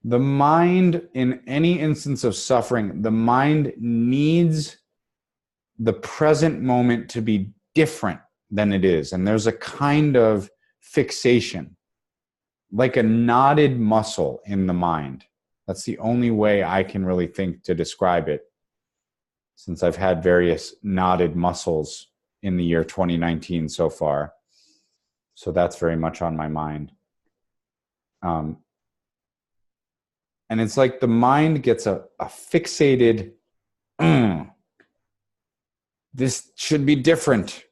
The mind, in any instance of suffering, the mind needs the present moment to be different than it is. And there's a kind of fixation, like a knotted muscle in the mind. That's the only way I can really think to describe it, since I've had various knotted muscles in the year 2019 so far. So that's very much on my mind. And it's like the mind gets a fixated, this should be different.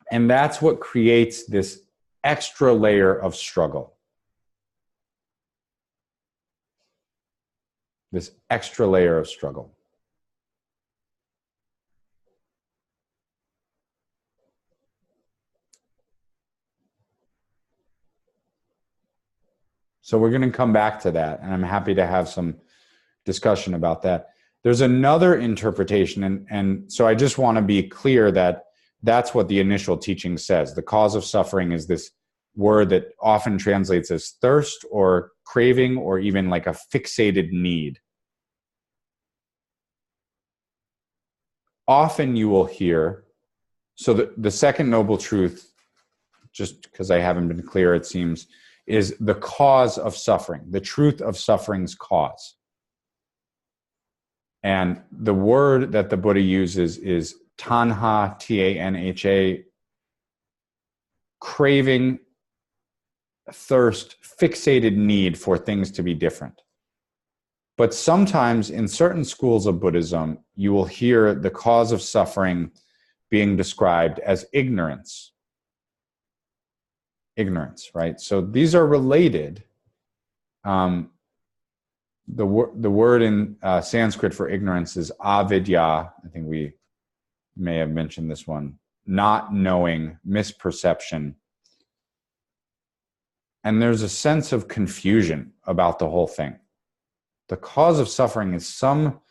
And that's what creates this extra layer of struggle. This extra layer of struggle. So we're going to come back to that, and I'm happy to have some discussion about that. There's another interpretation, and so I just want to be clear that that's what the initial teaching says. The cause of suffering is this word that often translates as thirst or craving or even like a fixated need. Often you will hear, so the second Noble Truth, just because I haven't been clear, it seems, is the cause of suffering, the truth of suffering's cause. And the word that the Buddha uses is tanha, T-A-N-H-A, craving, thirst, fixated need for things to be different. But sometimes in certain schools of Buddhism, you will hear the cause of suffering being described as ignorance. Ignorance, right? So these are related. The word in Sanskrit for ignorance is avidya. I think we may have mentioned this one. Not knowing, misperception. And there's a sense of confusion about the whole thing. The cause of suffering is some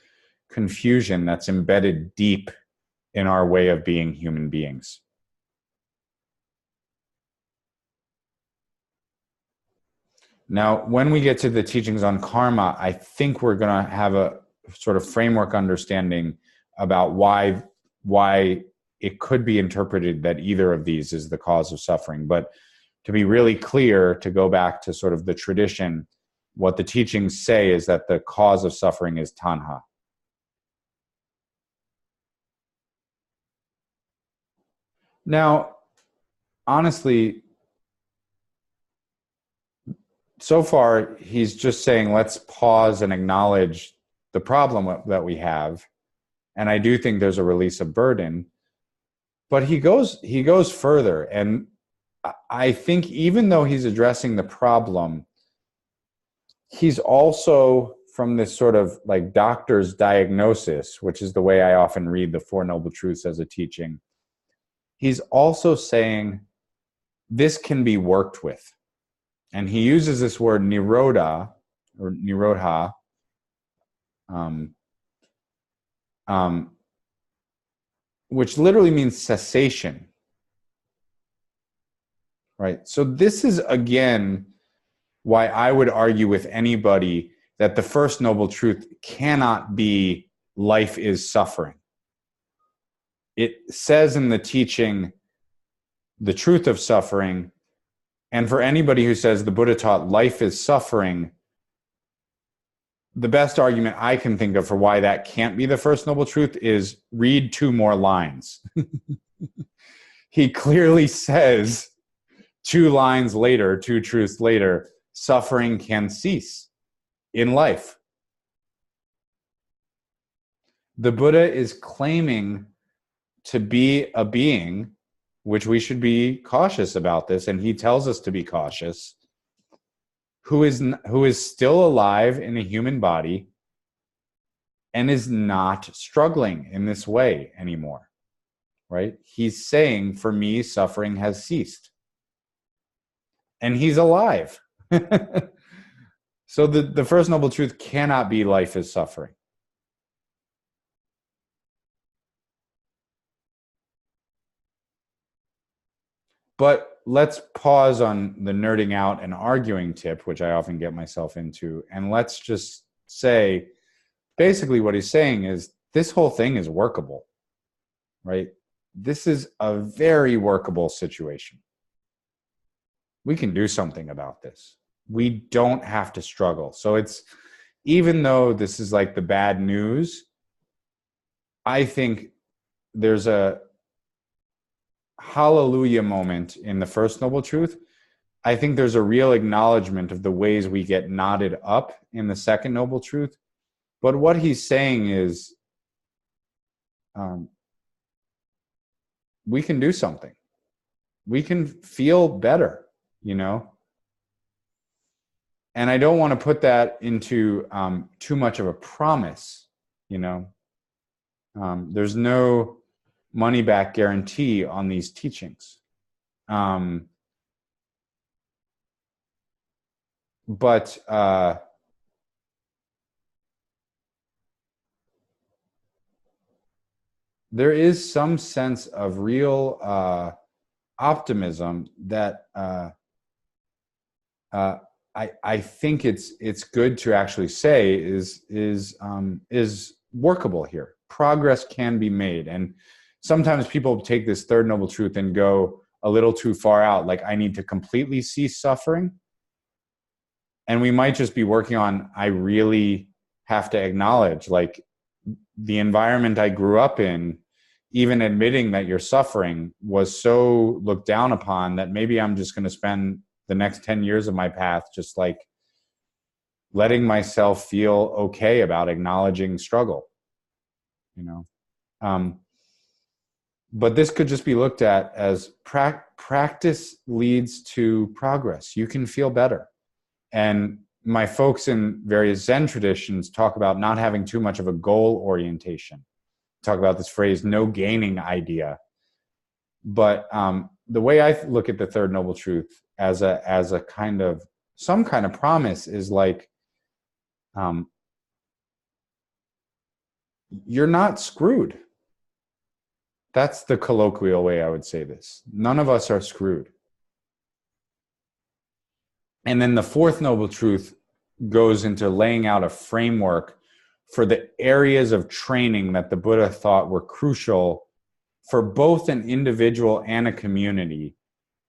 confusion that's embedded deep in our way of being human beings. Now, when we get to the teachings on karma, I think we're going to have a sort of framework understanding about why it could be interpreted that either of these is the cause of suffering. But to be really clear, to go back to sort of the tradition, what the teachings say is that the cause of suffering is tanha. Now, honestly, so far, he's just saying, let's pause and acknowledge the problem that we have. And I do think there's a release of burden, but he goes further. And I think even though he's addressing the problem, he's also, from this sort of like doctor's diagnosis, which is the way I often read the Four Noble Truths as a teaching, he's also saying this can be worked with. And he uses this word nirodha, or nirodha, which literally means cessation. Right? So this is, again, why I would argue with anybody that the first noble truth cannot be life is suffering. It says in the teaching the truth of suffering, and for anybody who says the Buddha taught life is suffering, the best argument I can think of for why that can't be the first noble truth is read 2 more lines. He clearly says 2 lines later, 2 truths later, suffering can cease in life. The Buddha is claiming to be a being, which we should be cautious about this, and he tells us to be cautious, who is still alive in a human body and is not struggling in this way anymore, right? He's saying, for me, suffering has ceased. And he's alive. So the first noble truth cannot be life is suffering. But let's pause on the nerding out and arguing tip, which I often get myself into, and let's just say, basically what he's saying is this whole thing is workable, right? This is a very workable situation. We can do something about this. We don't have to struggle. So it's, even though this is like the bad news, I think there's a hallelujah moment in the first noble truth. I think there's a real acknowledgement of the ways we get knotted up in the second noble truth. But what he's saying is, we can do something. We can feel better, you know? And I don't want to put that into too much of a promise, you know? There's no money back guarantee on these teachings. But there is some sense of real optimism that I think it's good to actually say is workable here. Progress can be made, and sometimes people take this third noble truth and go a little too far out, like I need to completely cease suffering. And we might just be working on, I really have to acknowledge, like, the environment I grew up in, even admitting that you're suffering was so looked down upon that maybe I'm just going to spend the next 10 years of my path just like letting myself feel okay about acknowledging struggle, you know. But this could just be looked at as practice leads to progress. You can feel better. And my folks in various Zen traditions talk about not having too much of a goal orientation. Talk about this phrase, no gaining idea. But the way I look at the third noble truth as a kind of, some kind of promise is like, you're not screwed. That's the colloquial way I would say this. None of us are screwed. And then the fourth noble truth goes into laying out a framework for the areas of training that the Buddha thought were crucial for both an individual and a community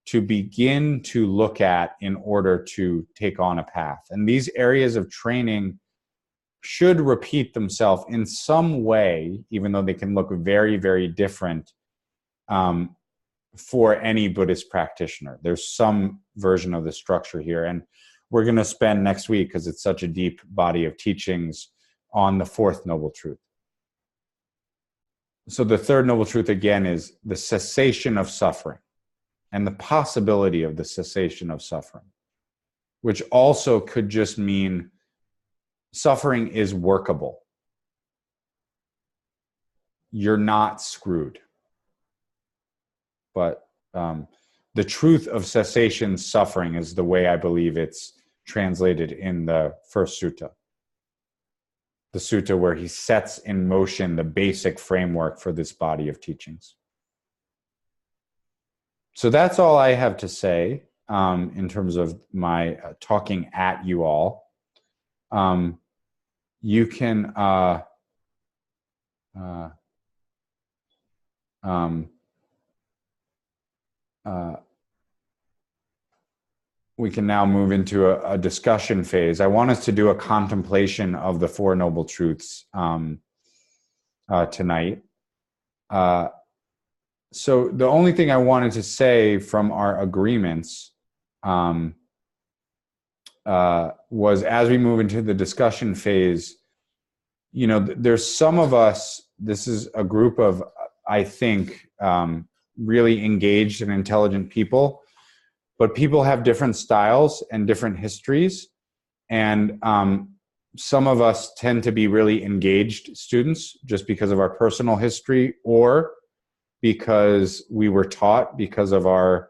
to begin to look at in order to take on a path. And these areas of training should repeat themselves in some way, even though they can look very, very different for any Buddhist practitioner. There's some version of the structure here. And we're going to spend next week, because it's such a deep body of teachings, on the fourth noble truth. So the third noble truth, again, is the cessation of suffering and the possibility of the cessation of suffering, which also could just mean suffering is workable. You're not screwed. But the truth of cessation suffering is the way I believe it's translated in the first sutta. The sutta where he sets in motion the basic framework for this body of teachings. So that's all I have to say in terms of my talking at you all. You can we can now move into a discussion phase. I want us to do a contemplation of the Four Noble Truths tonight. So the only thing I wanted to say from our agreements was, as we move into the discussion phase, you know, there's some of us, this is a group of, I think, really engaged and intelligent people, but people have different styles and different histories. And some of us tend to be really engaged students just because of our personal history, or because we were taught, because of our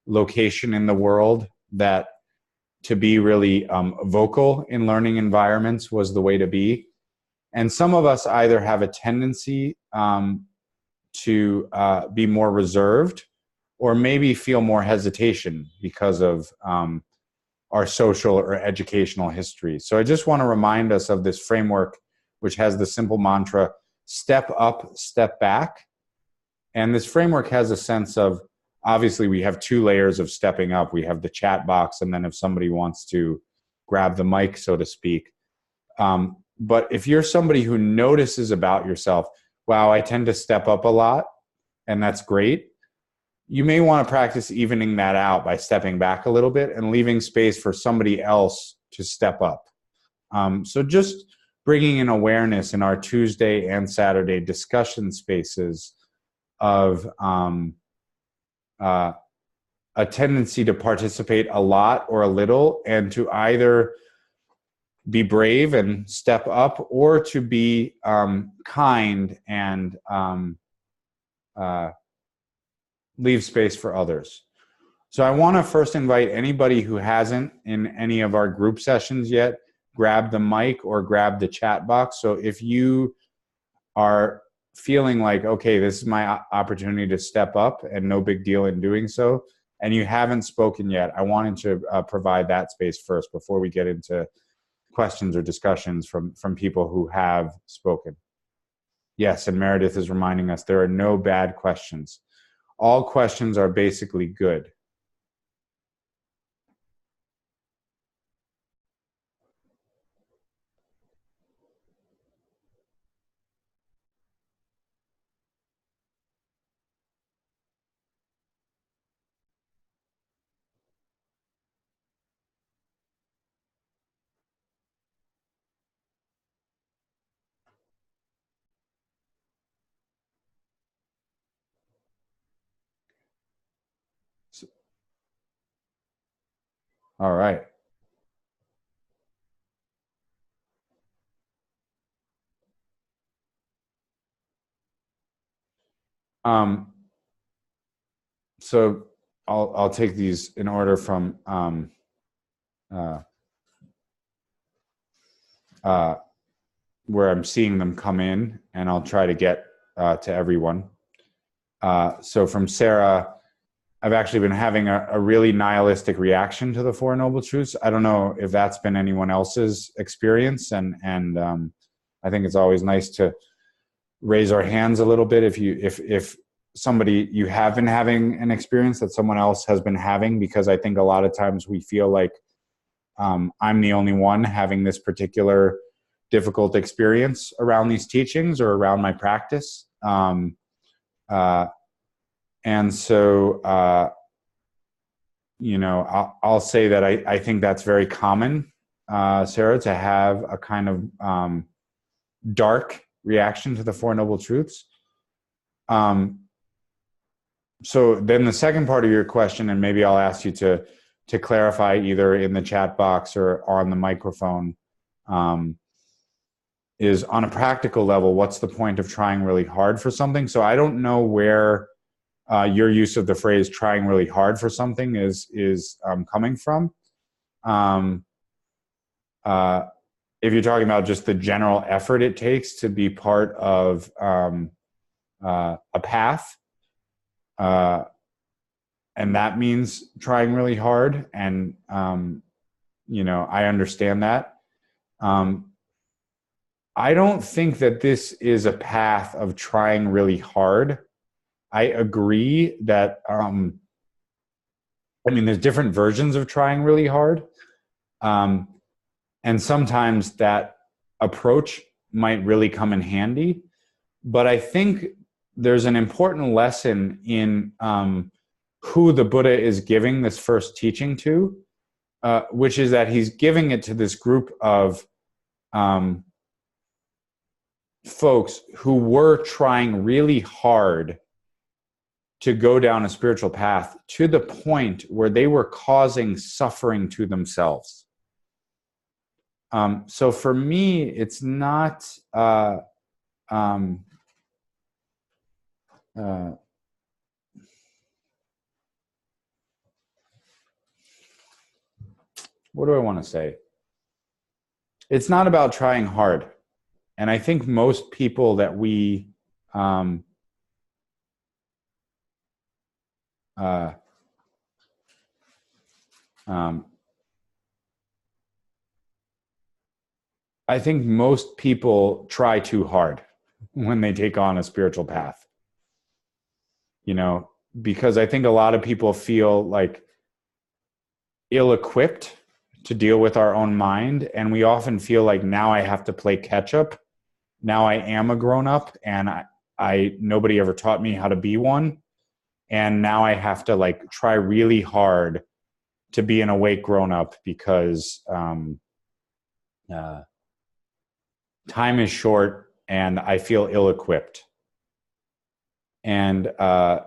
location in the world, that to be really vocal in learning environments was the way to be. And some of us either have a tendency to be more reserved, or maybe feel more hesitation because of our social or educational history. So I just want to remind us of this framework, which has the simple mantra, step up, step back. And this framework has a sense of, obviously we have two layers of stepping up. We have the chat box, and then if somebody wants to grab the mic, so to speak. But if you're somebody who notices about yourself, wow, I tend to step up a lot, and that's great, you may want to practice evening that out by stepping back a little bit and leaving space for somebody else to step up. So just bringing in awareness in our Tuesday and Saturday discussion spaces of a tendency to participate a lot or a little, and to either be brave and step up, or to be kind and leave space for others. So I want to first invite anybody who hasn't in any of our group sessions yet, grab the mic or grab the chat box. So if you are feeling like, okay, this is my opportunity to step up and no big deal in doing so, and you haven't spoken yet, I wanted to provide that space first before we get into questions or discussions from people who have spoken. Yes, and Meredith is reminding us there are no bad questions. All questions are basically good. All right. So I'll take these in order from where I'm seeing them come in, and I'll try to get to everyone. So from Sarah, I've actually been having a really nihilistic reaction to the Four Noble Truths. I don't know if that's been anyone else's experience, and I think it's always nice to raise our hands a little bit if somebody, you have been having an experience that someone else has been having, because I think a lot of times we feel like I'm the only one having this particular difficult experience around these teachings or around my practice. And so, you know, I'll say that I think that's very common, Sarah, to have a kind of dark reaction to the Four Noble Truths. So then the second part of your question, and maybe I'll ask you to clarify either in the chat box or on the microphone, is on a practical level, what's the point of trying really hard for something? So I don't know where your use of the phrase "trying really hard for something" is coming from. If you're talking about just the general effort it takes to be part of a path, and that means trying really hard, and I understand that. I don't think that this is a path of trying really hard. I agree that there's different versions of trying really hard. And sometimes that approach might really come in handy. But I think there's an important lesson in who the Buddha is giving this first teaching to, which is that he's giving it to this group of folks who were trying really hard to go down a spiritual path to the point where they were causing suffering to themselves. So for me, it's not what do I want to say? It's not about trying hard. And I think most people that we I think most people try too hard when they take on a spiritual path, because I think a lot of people feel like ill-equipped to deal with our own mind. And we often feel like, now I have to play catch up. Now I am a grown-up, and I nobody ever taught me how to be one. And now I have to try really hard to be an awake grown-up because time is short and I feel ill-equipped. And I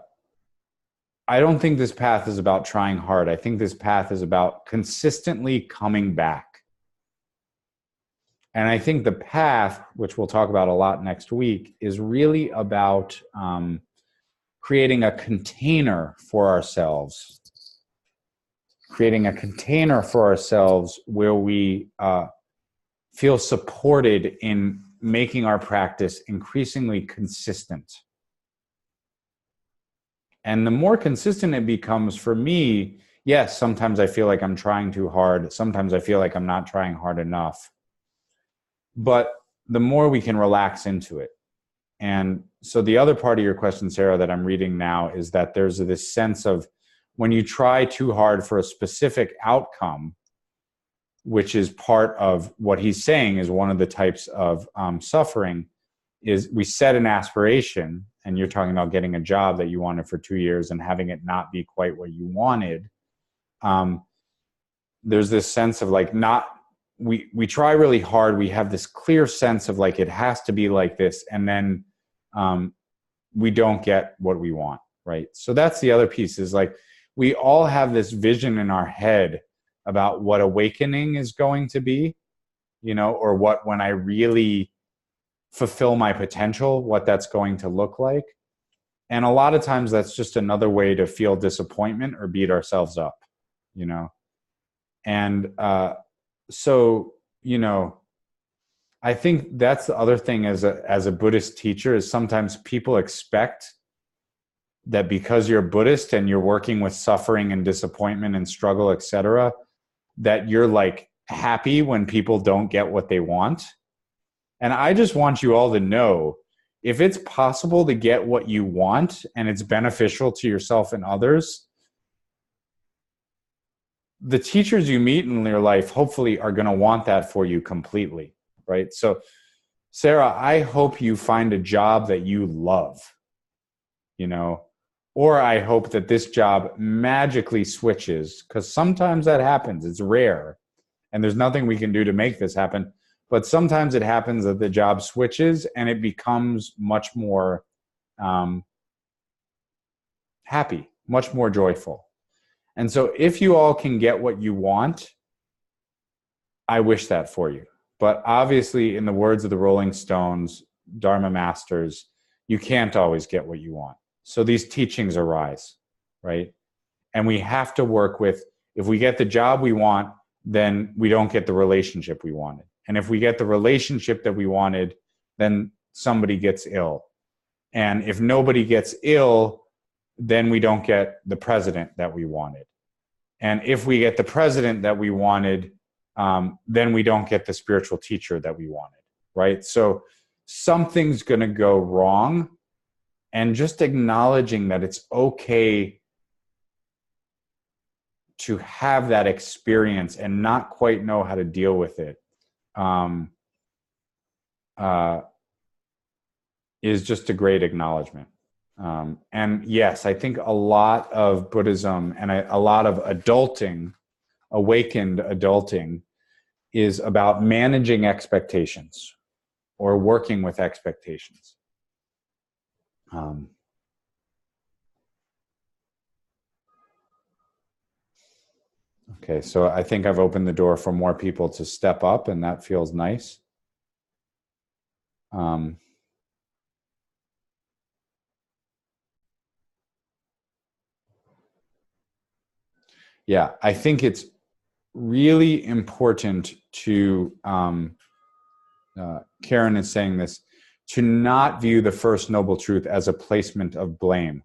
don't think this path is about trying hard. I think this path is about consistently coming back. And I think the path, which we'll talk about a lot next week, is really about creating a container for ourselves. Creating a container for ourselves where we feel supported in making our practice increasingly consistent. And the more consistent it becomes for me, yes, sometimes I feel like I'm trying too hard. Sometimes I feel like I'm not trying hard enough. But the more we can relax into it. And so the other part of your question, Sarah, that I'm reading now is that there's this sense of when you try too hard for a specific outcome, which is part of what he's saying is one of the types of suffering, is we set an aspiration, and you're talking about getting a job that you wanted for 2 years and having it not be quite what you wanted. There's this sense of we try really hard. We have this clear sense of it has to be like this. And then we don't get what we want, right? So that's the other piece is we all have this vision in our head about what awakening is going to be, or what when I really fulfill my potential, what that's going to look like. And a lot of times that's just another way to feel disappointment or beat ourselves up, And so, I think that's the other thing as a Buddhist teacher is sometimes people expect that because you're Buddhist and you're working with suffering and disappointment and struggle, etc., that you're happy when people don't get what they want. And I just want you all to know, if it's possible to get what you want and it's beneficial to yourself and others, the teachers you meet in your life hopefully are going to want that for you completely, right? So, Sarah, I hope you find a job that you love, or I hope that this job magically switches, because sometimes that happens. It's rare, and there's nothing we can do to make this happen. but sometimes it happens that the job switches and it becomes much more happy, much more joyful. And so if you all can get what you want, I wish that for you. But obviously, in the words of the Rolling Stones, Dharma masters, you can't always get what you want. So these teachings arise, right? And we have to work with, if we get the job we want, then we don't get the relationship we wanted. And if we get the relationship that we wanted, then somebody gets ill. And if nobody gets ill, then we don't get the president that we wanted. And if we get the president that we wanted, then we don't get the spiritual teacher that we wanted, right? So something's going to go wrong, and just acknowledging that it's okay to have that experience and not quite know how to deal with it is just a great acknowledgement. And yes, I think a lot of Buddhism and a lot of adulting, awakened adulting, is about managing expectations or working with expectations. Okay, so I think I've opened the door for more people to step up, and that feels nice. Yeah, I think it's really important to, Karen is saying this, to not view the First Noble Truth as a placement of blame.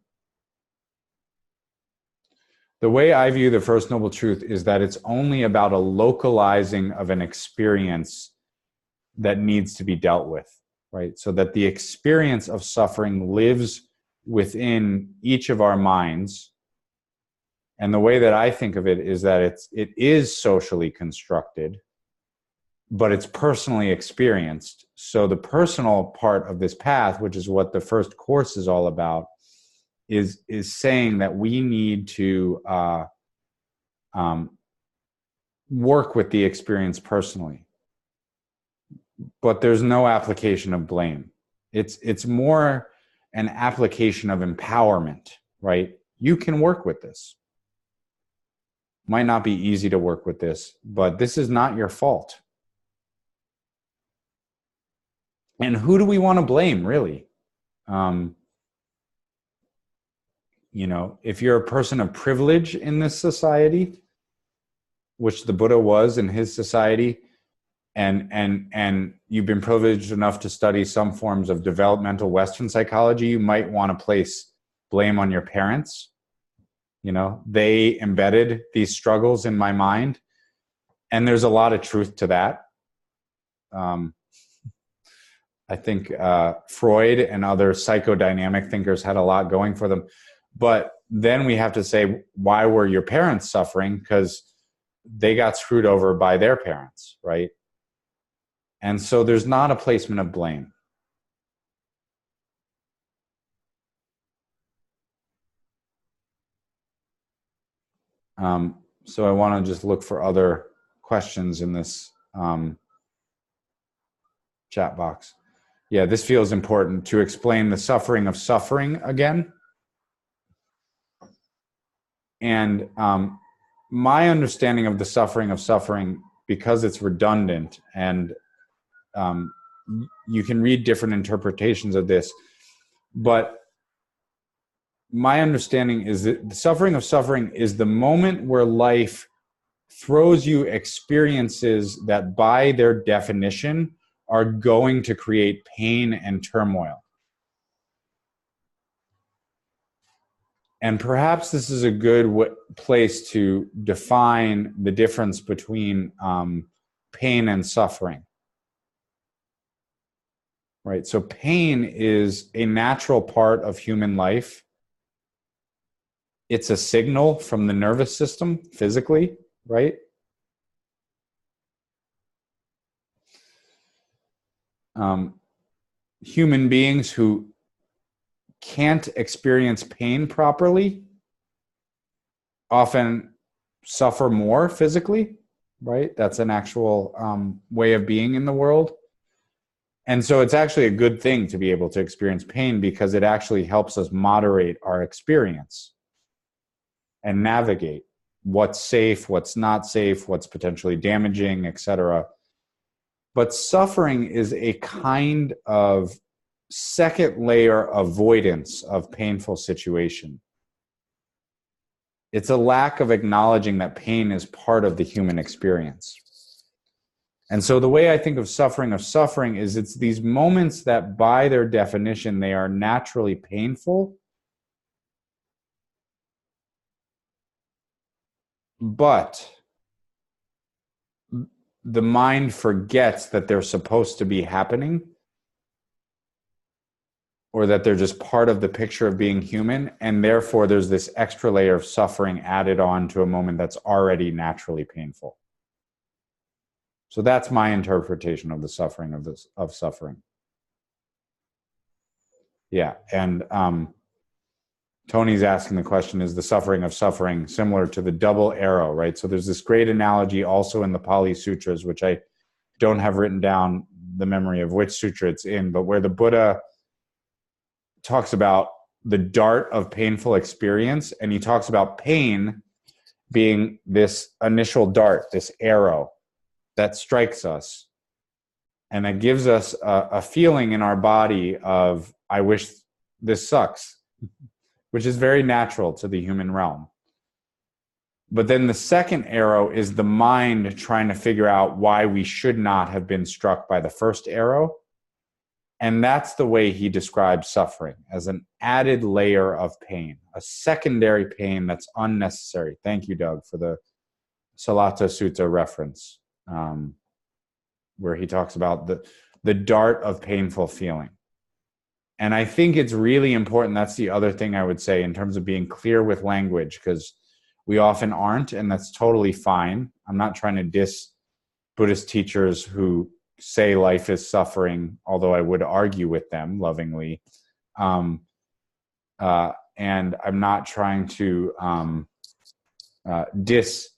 The way I view the First Noble Truth is that it's only about a localizing of an experience that needs to be dealt with, right? So that the experience of suffering lives within each of our minds. And the way that I think of it is that it is socially constructed, but it's personally experienced. So the personal part of this path, which is what the first course is all about, is saying that we need to work with the experience personally. But there's no application of blame. It's more an application of empowerment, right? You can work with this. Might not be easy to work with this, but this is not your fault. And who do we want to blame, really? You know, if you're a person of privilege in this society, which the Buddha was in his society, and you've been privileged enough to study some forms of developmental Western psychology, you might want to place blame on your parents. You know, they embedded these struggles in my mind, and there's a lot of truth to that. I think Freud and other psychodynamic thinkers had a lot going for them. But then we have to say, why were your parents suffering? Because they got screwed over by their parents, right? And so there's not a placement of blame. So I want to just look for other questions in this chat box. Yeah, this feels important to explain the suffering of suffering again. And my understanding of the suffering of suffering, because it's redundant and you can read different interpretations of this, but my understanding is that the suffering of suffering is the moment where life throws you experiences that by their definition are going to create pain and turmoil. And perhaps this is a good place to define the difference between pain and suffering. Right? So pain is a natural part of human life. It's a signal from the nervous system physically, right? Human beings who can't experience pain properly often suffer more physically right? That's an actual way of being in the world. And so it's actually a good thing to be able to experience pain because it actually helps us moderate our experience and navigate what's safe, what's not safe, what's potentially damaging, etc. But suffering is a kind of second layer avoidance of painful situation. It's a lack of acknowledging that pain is part of the human experience. And so the way I think of suffering is it's these moments that by their definition, they are naturally painful, but the mind forgets that they're supposed to be happening, or that they're just part of the picture of being human. And therefore there's this extra layer of suffering added on to a moment that's already naturally painful. So that's my interpretation of the suffering of suffering. Yeah. And Tony's asking the question, is the suffering of suffering similar to the double arrow, right? So there's this great analogy also in the Pali Sutras, which I don't have written down the memory of which sutra it's in, but where the Buddha talks about the dart of painful experience, and he talks about pain being this initial dart, this arrow that strikes us, and that gives us a feeling in our body of, I wish this sucks, which is very natural to the human realm. But then the second arrow is the mind trying to figure out why we should not have been struck by the first arrow. And that's the way he describes suffering, as an added layer of pain, a secondary pain that's unnecessary. Thank you, Doug, for the Salata Sutta reference, where he talks about the dart of painful feeling. And I think it's really important. That's the other thing I would say in terms of being clear with language, because we often aren't, and that's totally fine. I'm not trying to diss Buddhist teachers who say life is suffering, although I would argue with them lovingly. And I'm not trying to diss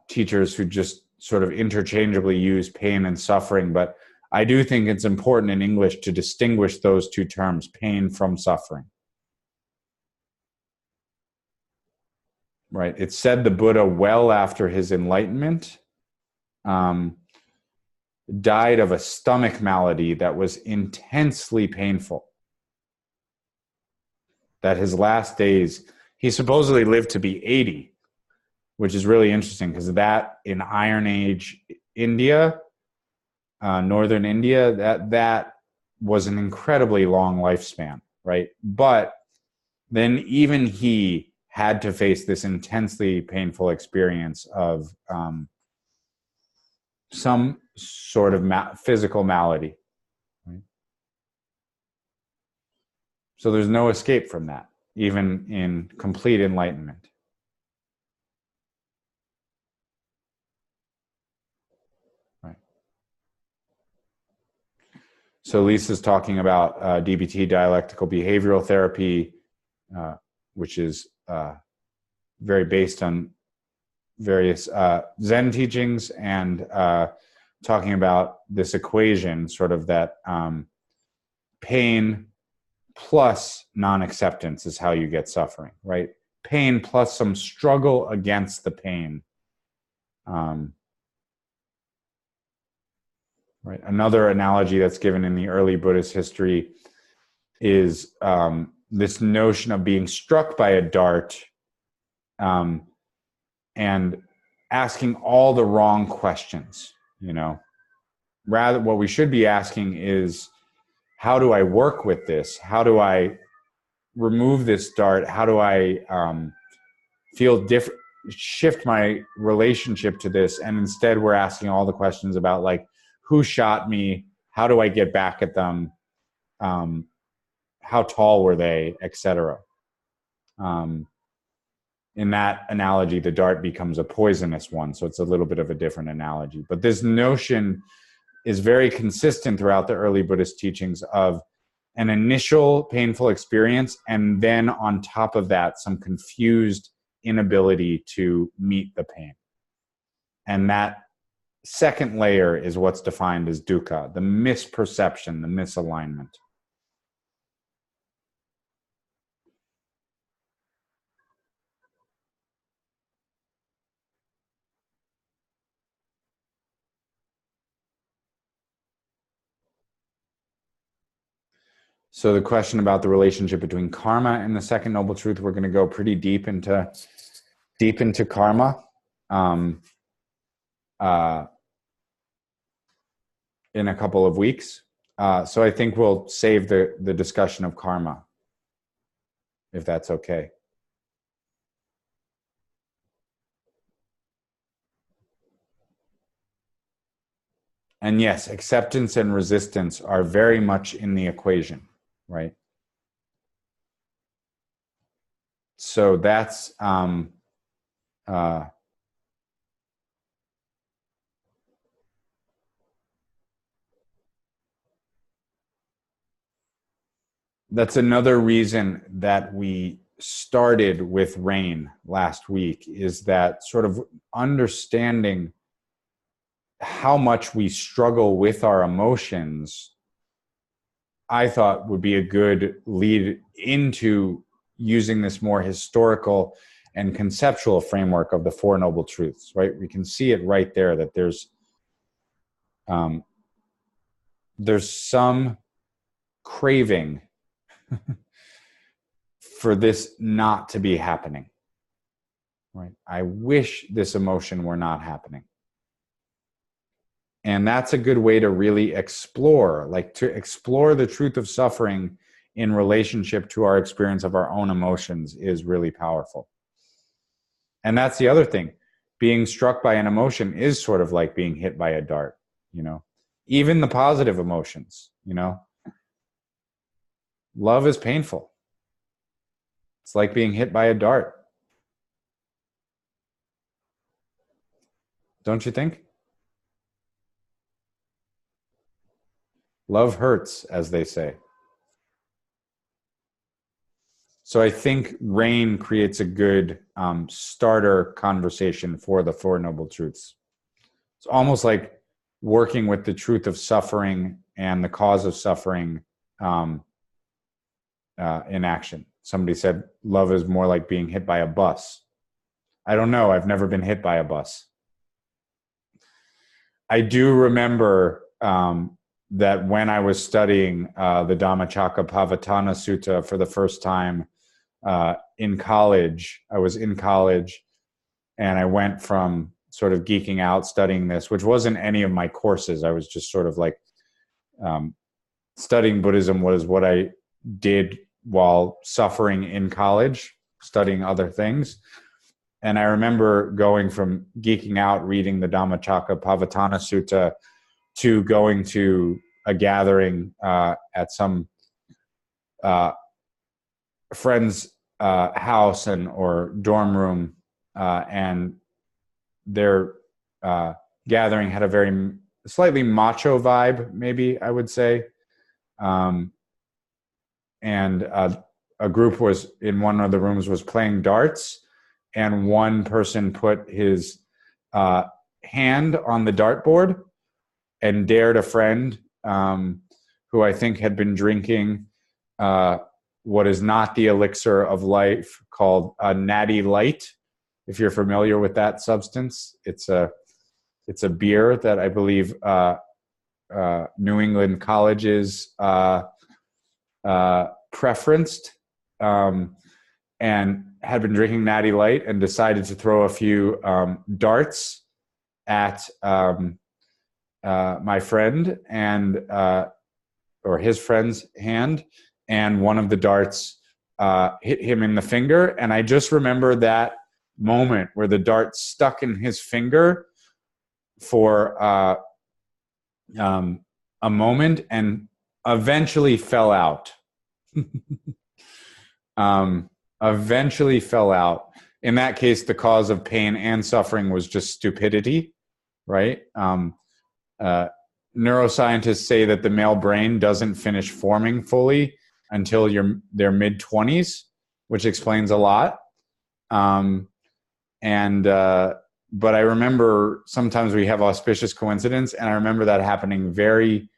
teachers who just sort of interchangeably use pain and suffering, but I do think it's important in English to distinguish those two terms, pain from suffering. Right? It said the Buddha, well after his enlightenment, died of a stomach malady that was intensely painful. That his last days, he supposedly lived to be 80, which is really interesting because that in Iron Age India, northern India, that was an incredibly long lifespan, right? But then even he had to face this intensely painful experience of some sort of physical malady. Right? So there's no escape from that, even in complete enlightenment. Right. So Lisa's talking about DBT, dialectical behavioral therapy, which is very based on various Zen teachings, and talking about this equation, sort of that pain plus non-acceptance is how you get suffering, right? Pain plus some struggle against the pain. Right. Another analogy that's given in the early Buddhist history is this notion of being struck by a dart and asking all the wrong questions, you know. Rather, what we should be asking is, how do I work with this? How do I remove this dart? How do I feel different, shift my relationship to this? And instead we're asking all the questions about, like, who shot me? How do I get back at them? How tall were they, etc. In that analogy, the dart becomes a poisonous one. So it's a little bit of a different analogy. But this notion is very consistent throughout the early Buddhist teachings of an initial painful experience, and then on top of that, some confused inability to meet the pain. And that second layer is what's defined as dukkha, the misperception, the misalignment. So the question about the relationship between karma and the second noble truth, we're going to go pretty deep into karma in a couple of weeks. So I think we'll save the discussion of karma, if that's okay. And yes, acceptance and resistance are very much in the equation, right? So that's another reason that we started with rain last week, is that sort of understanding how much we struggle with our emotions, I thought would be a good lead into using this more historical and conceptual framework of the Four Noble Truths, right? We can see it right there that there's some craving for this not to be happening, right? I wish this emotion were not happening. And that's a good way to really explore the truth of suffering in relationship to our experience of our own emotions is really powerful. And that's the other thing. Being struck by an emotion is sort of like being hit by a dart, even the positive emotions, love is painful. It's like being hit by a dart. Don't you think? Love hurts, as they say. So I think rain creates a good starter conversation for the Four Noble Truths. It's almost like working with the truth of suffering and the cause of suffering in action. Somebody said love is more like being hit by a bus. I don't know. I've never been hit by a bus. I do remember that when I was studying the Dhammacakkappavattana Sutta for the first time in college, I was in college, and I went from sort of geeking out studying this, which wasn't any of my courses. I was just sort of like studying Buddhism was what I did while suffering in college, studying other things. And I remember going from geeking out reading the Dhammacakkappavattana Sutta to going to a gathering at some friend's house or dorm room, and their gathering had a very slightly macho vibe, maybe I would say. And a group was in one of the rooms was playing darts, and one person put his hand on the dartboard and dared a friend who I think had been drinking what is not the elixir of life, called a Natty Light. If you're familiar with that substance, it's a beer that I believe New England colleges preferenced, and had been drinking Natty Light and decided to throw a few darts at my friend and or his friend's hand, and one of the darts hit him in the finger. And I just remember that moment where the dart stuck in his finger for a moment and eventually fell out. Eventually fell out. In that case, the cause of pain and suffering was just stupidity, right? Neuroscientists say that the male brain doesn't finish forming fully until their mid-20s, which explains a lot. And but I remember sometimes we have auspicious coincidence, and I remember that happening very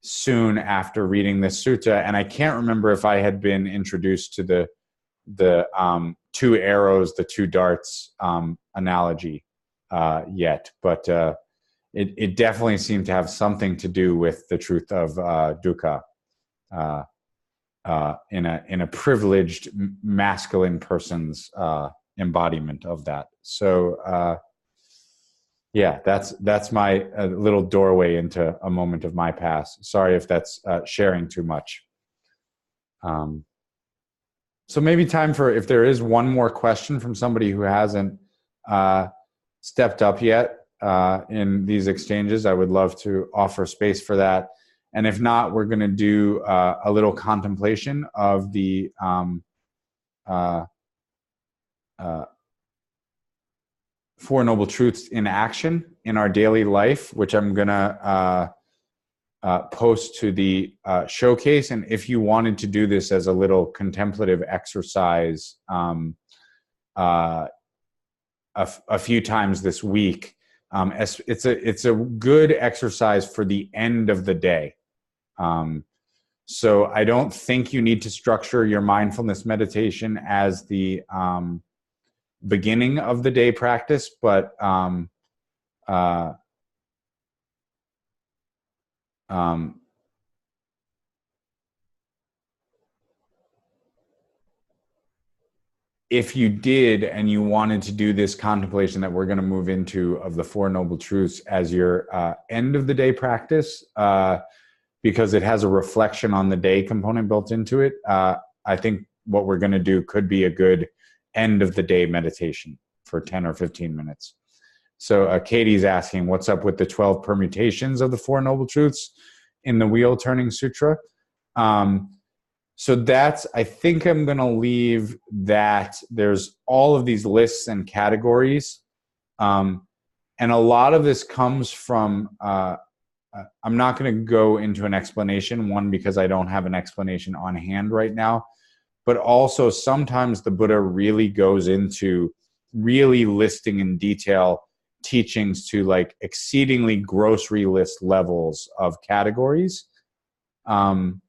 soon after reading this sutta, and I can't remember if I had been introduced to the two arrows, the two darts analogy yet, but it definitely seemed to have something to do with the truth of dukkha in a privileged masculine person's embodiment of that. So yeah, that's my little doorway into a moment of my past. Sorry if that's sharing too much. So maybe time for, if there is one more question from somebody who hasn't stepped up yet in these exchanges, I would love to offer space for that. And if not, we're going to do a little contemplation of the Four Noble Truths in action in our daily life, which I'm going to post to the showcase. And if you wanted to do this as a little contemplative exercise a few times this week, it's a good exercise for the end of the day. So I don't think you need to structure your mindfulness meditation as the beginning of the day practice, but if you did and you wanted to do this contemplation that we're going to move into of the Four Noble Truths as your end of the day practice, because it has a reflection on the day component built into it, I think what we're going to do could be a good end of the day meditation for 10 or 15 minutes. So Katie's asking, what's up with the 12 permutations of the Four Noble Truths in the Wheel Turning Sutra? So that's, I think I'm going to leave that. There's all of these lists and categories. And a lot of this comes from, I'm not going to go into an explanation, one, because I don't have an explanation on hand right now, but also sometimes the Buddha really goes into really listing in detail teachings to like exceedingly grocery list levels of categories. And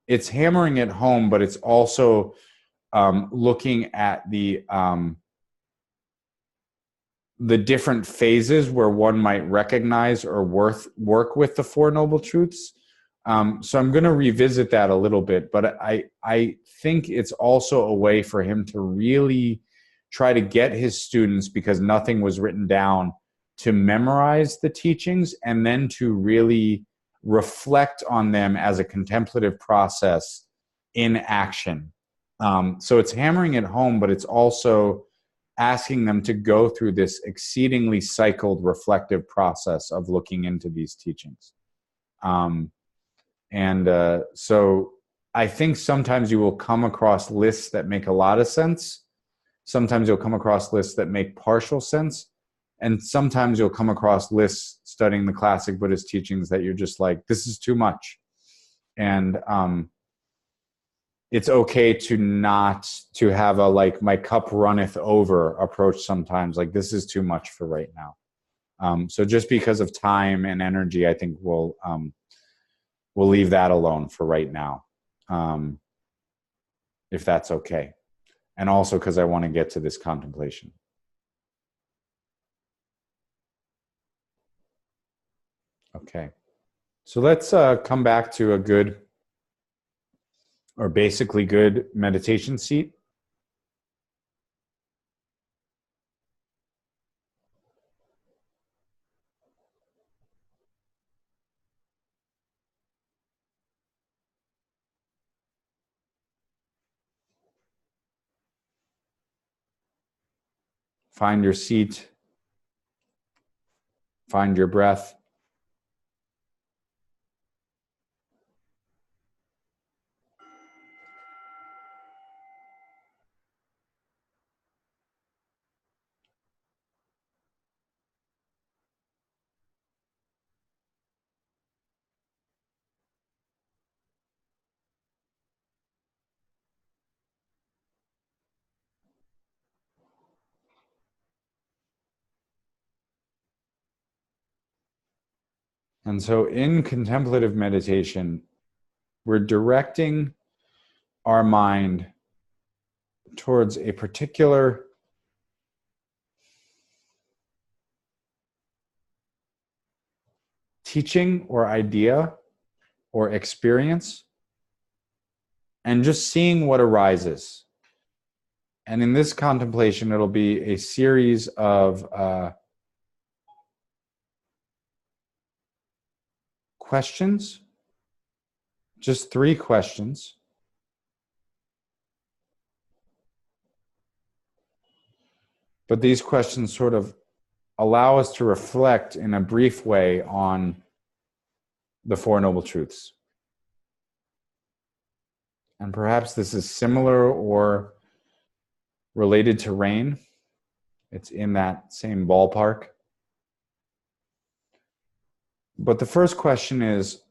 it's hammering it home, but it's also looking at the different phases where one might recognize or work with the Four Noble Truths. So I'm going to revisit that a little bit, but I think it's also a way for him to really try to get his students, because nothing was written down, to memorize the teachings and then to really reflect on them as a contemplative process in action. So it's hammering it home, but it's also asking them to go through this exceedingly cycled reflective process of looking into these teachings. So I think sometimes you will come across lists that make a lot of sense. Sometimes you'll come across lists that make partial sense. And sometimes you'll come across lists studying the classic Buddhist teachings that you're just like, this is too much. And it's okay to not to have a like my cup runneth over approach sometimes, like this is too much for right now. So just because of time and energy, I think we'll leave that alone for right now, if that's okay. And also because I want to get to this contemplation. Okay. So let's come back to a good or basically good meditation seat. Find your seat. Find your breath. And so in contemplative meditation, we're directing our mind towards a particular teaching or idea or experience and just seeing what arises. And in this contemplation, it'll be a series of questions, just 3 questions. But these questions sort of allow us to reflect in a brief way on the Four Noble Truths. And perhaps this is similar or related to rain. It's in that same ballpark. But the first question is,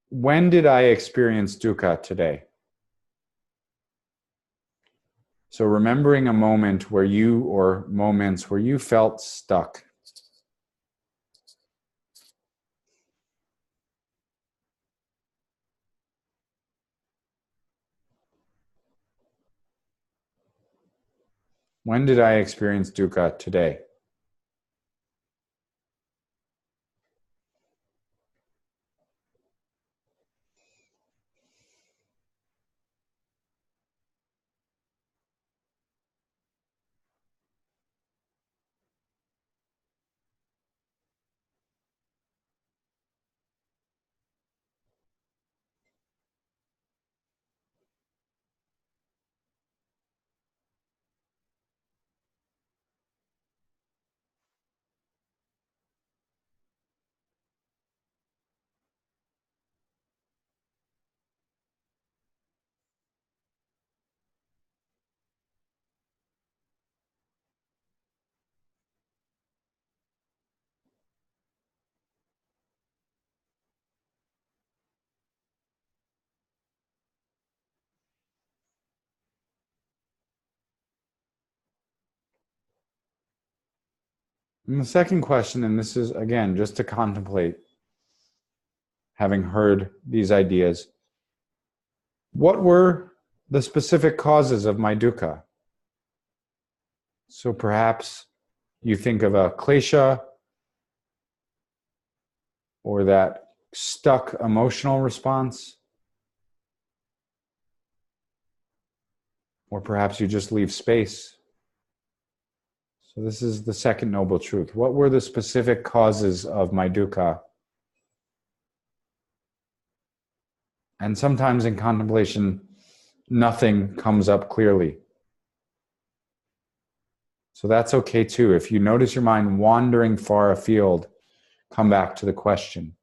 when did I experience dukkha today? So remembering a moment where you, or moments where you felt stuck. When did I experience dukkha today? And the second question, and this is again just to contemplate, having heard these ideas, what were the specific causes of my dukkha? So perhaps you think of a klesha or that stuck emotional response, or perhaps you just leave space. So this is the second noble truth. What were the specific causes of my dukkha? And sometimes in contemplation, nothing comes up clearly. So that's okay too. If you notice your mind wandering far afield, come back to the question.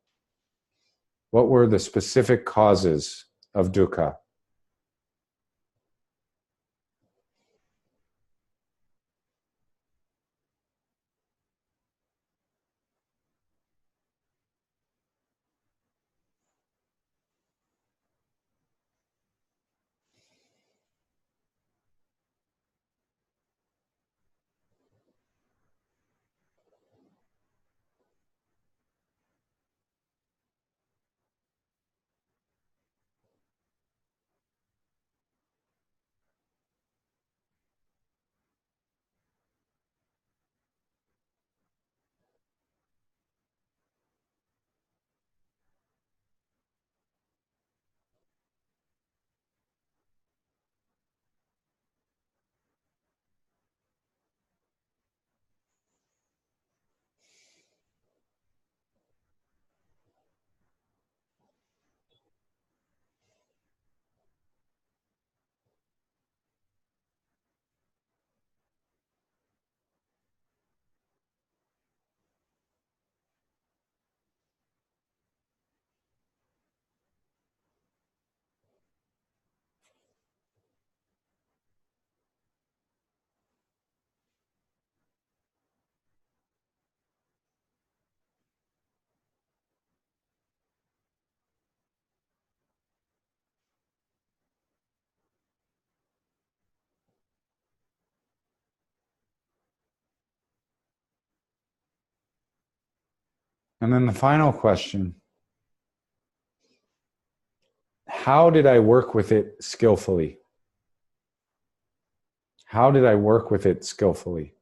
What were the specific causes of dukkha? And then the final question, how did I work with it skillfully? How did I work with it skillfully?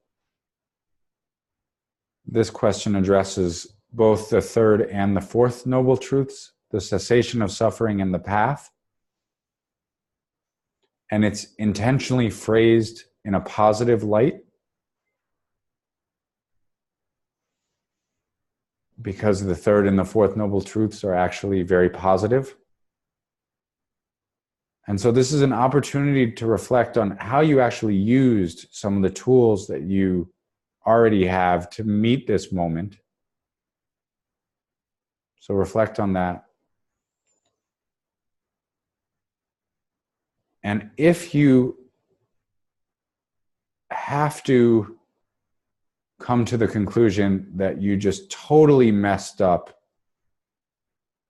This question addresses both the third and the fourth noble truths, the cessation of suffering and the path. And it's intentionally phrased in a positive light because the third and the fourth noble truths are actually very positive. And so this is an opportunity to reflect on how you actually used some of the tools that you already have to meet this moment. So reflect on that. And if you have to come to the conclusion that you just totally messed up,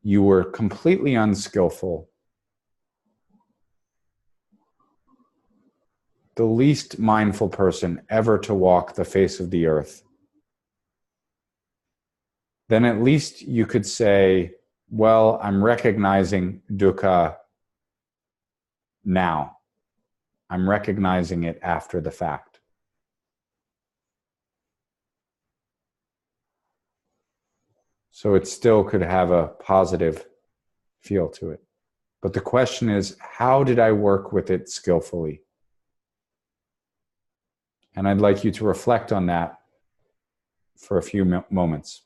you were completely unskillful, the least mindful person ever to walk the face of the earth, then at least you could say, well, I'm recognizing dukkha now. I'm recognizing it after the fact. So it still could have a positive feel to it. But the question is, how did I work with it skillfully? And I'd like you to reflect on that for a few moments.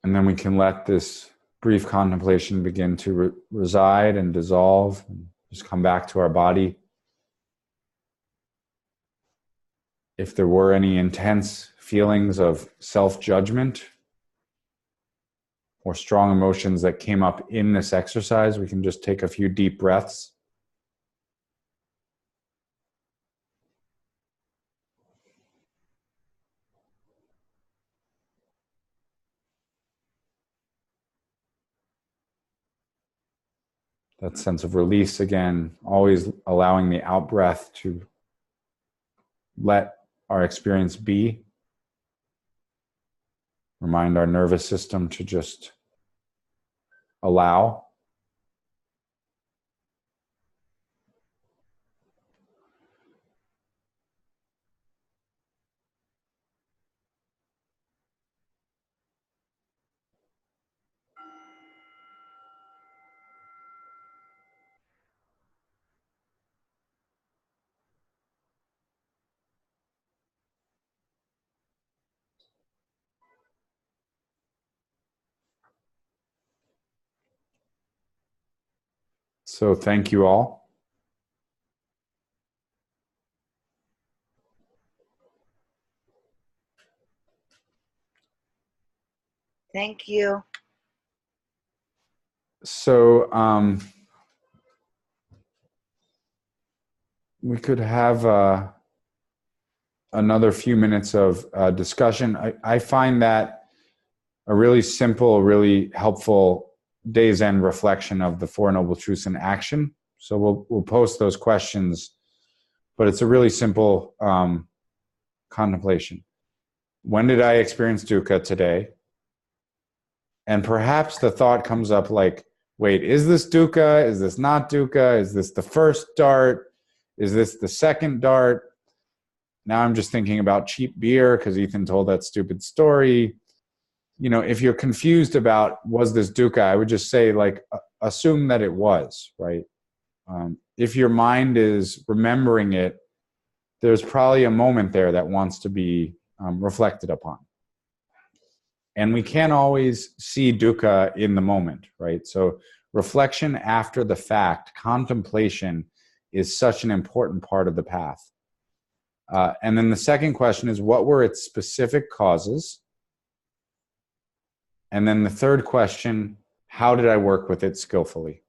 And then we can let this brief contemplation begin to reside and dissolve, and just come back to our body. If there were any intense feelings of self-judgment or strong emotions that came up in this exercise, we can just take a few deep breaths. That sense of release again, always allowing the out breath to let our experience be. Remind our nervous system to just allow. So thank you all. Thank you. So we could have another few minutes of discussion. I find that a really simple, really helpful day's end reflection of the Four Noble Truths in action. So we'll post those questions, but it's a really simple contemplation. When did I experience dukkha today? And perhaps the thought comes up like, wait, is this dukkha? Is this not dukkha? Is this the first dart? Is this the second dart? Now I'm just thinking about cheap beer because Ethan told that stupid story. You know, if you're confused about was this dukkha, I would just say like assume that it was, right? If your mind is remembering it, there's probably a moment there that wants to be reflected upon. And we can't always see dukkha in the moment, right? So reflection after the fact, contemplation is such an important part of the path. And then the second question is, what were its specific causes? And then the third question, how did I work with it skillfully?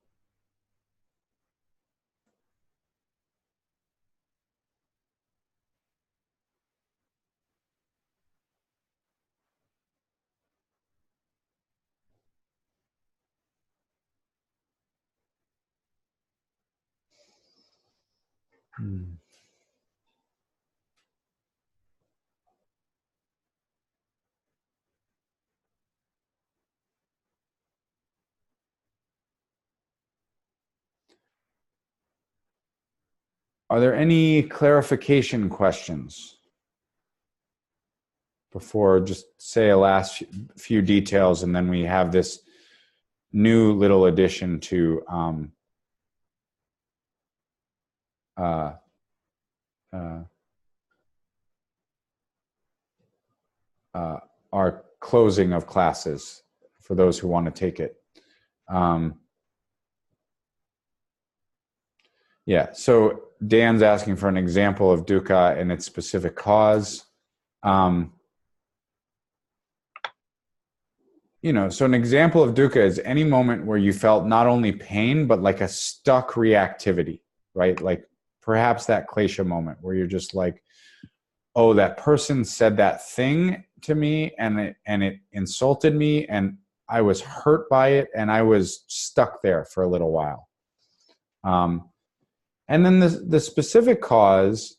Are there any clarification questions before just say a last few details, and then we have this new little addition to our closing of classes for those who want to take it. Yeah, so Dan's asking for an example of dukkha and its specific cause. You know, so an example of dukkha is any moment where you felt not only pain, but like a stuck reactivity, right? Like perhaps that klesha moment where you're just like, oh, that person said that thing to me and it insulted me and I was hurt by it and I was stuck there for a little while. And then the specific cause,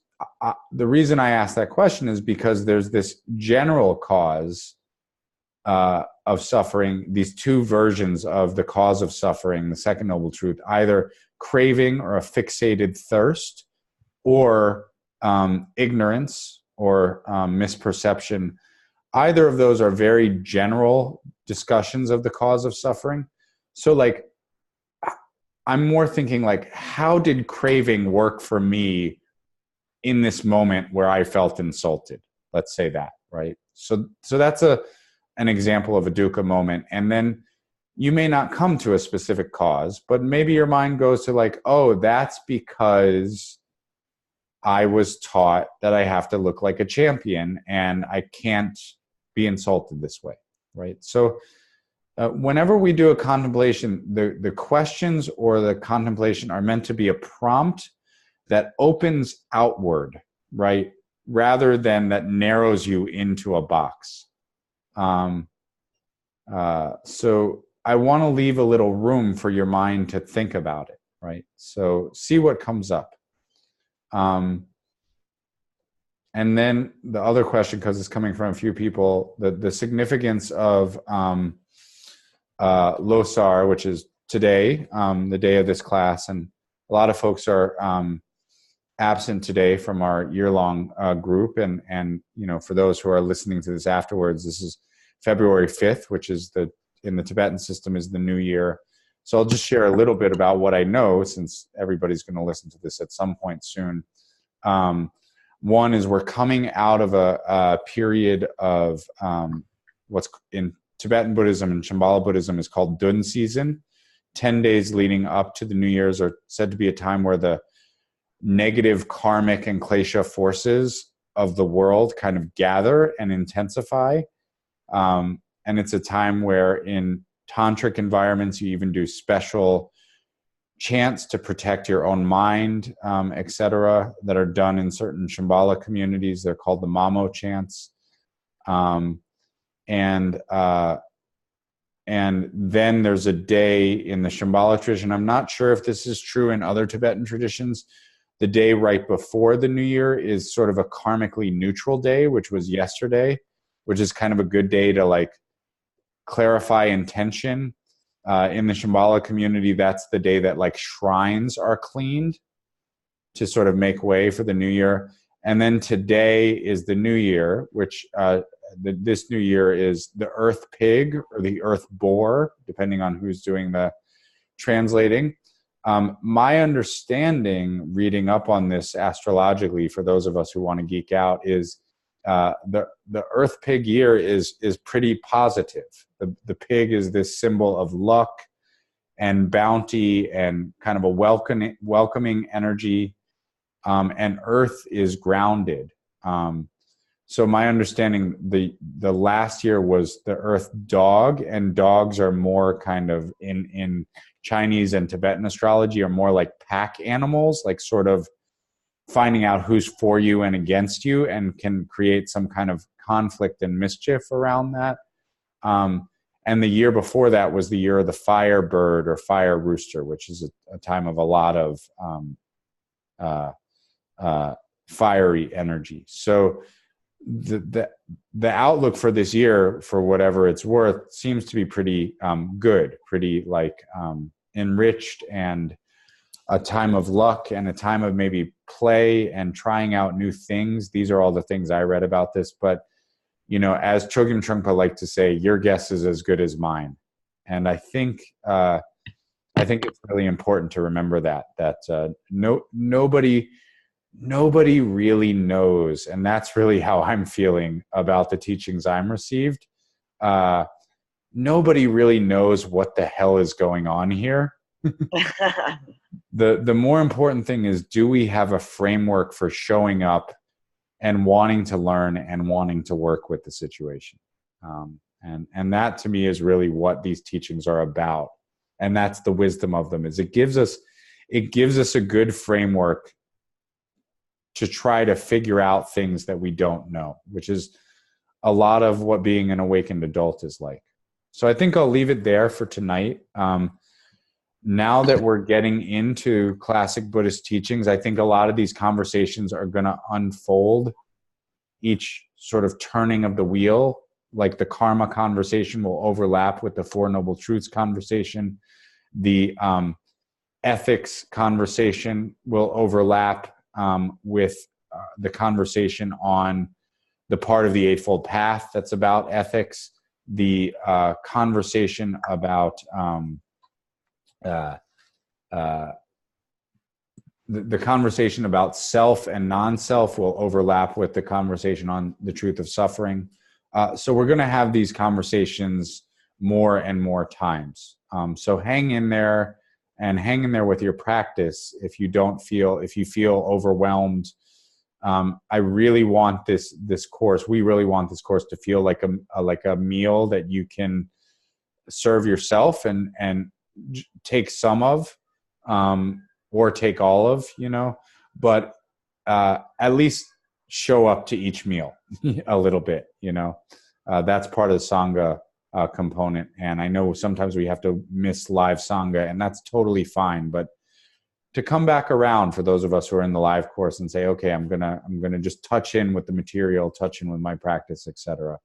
the reason I asked that question is because there's this general cause of suffering, these two versions of the cause of suffering, the second noble truth, either craving or a fixated thirst, or ignorance or misperception. Either of those are very general discussions of the cause of suffering. So like, I'm more thinking like, how did craving work for me in this moment where I felt insulted? Let's say that, right? So that's an example of a dukkha moment. And then you may not come to a specific cause, but maybe your mind goes to like, oh, that's because I was taught that I have to look like a champion and I can't be insulted this way, right? So whenever we do a contemplation, the questions or the contemplation are meant to be a prompt that opens outward, right? Rather than that narrows you into a box. So I want to leave a little room for your mind to think about it, right? So see what comes up. And then the other question, because it's coming from a few people, the significance of Losar, which is today, the day of this class, and a lot of folks are absent today from our year-long group, and you know, for those who are listening to this afterwards, this is February 5th, which is in the Tibetan system is the new year. So I'll just share a little bit about what I know, since everybody's going to listen to this at some point soon. One is we're coming out of a period of what's in Tibetan Buddhism and Shambhala Buddhism is called Dun season. 10 days leading up to the New Year's are said to be a time where the negative karmic and klesha forces of the world kind of gather and intensify. And it's a time where in tantric environments, you even do special chants to protect your own mind, etc., that are done in certain Shambhala communities. They're called the Mamo chants. And then there's a day in the Shambhala tradition. I'm not sure if this is true in other Tibetan traditions. The day right before the New Year is sort of a karmically neutral day, which was yesterday, which is kind of a good day to like clarify intention. In the Shambhala community, that's the day that like shrines are cleaned to sort of make way for the New Year. And then today is the New Year, which this New Year is the Earth Pig or the Earth Boar, depending on who's doing the translating. My understanding, reading up on this astrologically, for those of us who want to geek out, is the Earth Pig year is pretty positive. The pig is this symbol of luck and bounty and kind of a welcoming energy, and Earth is grounded. So my understanding, the last year was the Earth Dog, and dogs are more kind of in Chinese and Tibetan astrology are more like pack animals, like sort of finding out who's for you and against you, and can create some kind of conflict and mischief around that. And the year before that was the year of the Firebird or Fire Rooster, which is a time of a lot of fiery energy. So the outlook for this year, for whatever it's worth, seems to be pretty good, pretty like enriched, and a time of luck and a time of maybe play and trying out new things. These are all the things I read about this. But, you know, as Chogyam Trungpa liked to say, your guess is as good as mine. And I think it's really important to remember that nobody really knows. And that's really how I'm feeling about the teachings I'm received. Nobody really knows what the hell is going on here. The more important thing is, do we have a framework for showing up and wanting to learn and wanting to work with the situation? And that to me is really what these teachings are about. And that's the wisdom of them, is it gives us a good framework to try to figure out things that we don't know, which is a lot of what being an awakened adult is like. So I think I'll leave it there for tonight. Now that we're getting into classic Buddhist teachings, I think a lot of these conversations are going to unfold each sort of turning of the wheel. Like the karma conversation will overlap with the Four Noble Truths conversation. The ethics conversation will overlap with the conversation on the part of the Eightfold Path that's about ethics. The conversation about the conversation about self and non-self will overlap with the conversation on the truth of suffering. So we're going to have these conversations more and more times. So hang in there, and hang in there with your practice if you feel overwhelmed. I really want this course. We really want this course to feel like a meal that you can serve yourself and take some of, or take all of, but at least show up to each meal a little bit, that's part of the Sangha component. And I know sometimes we have to miss live Sangha, and that's totally fine, but to come back around for those of us who are in the live course and say, okay, I'm gonna just touch in with the material, touch in with my practice, etc.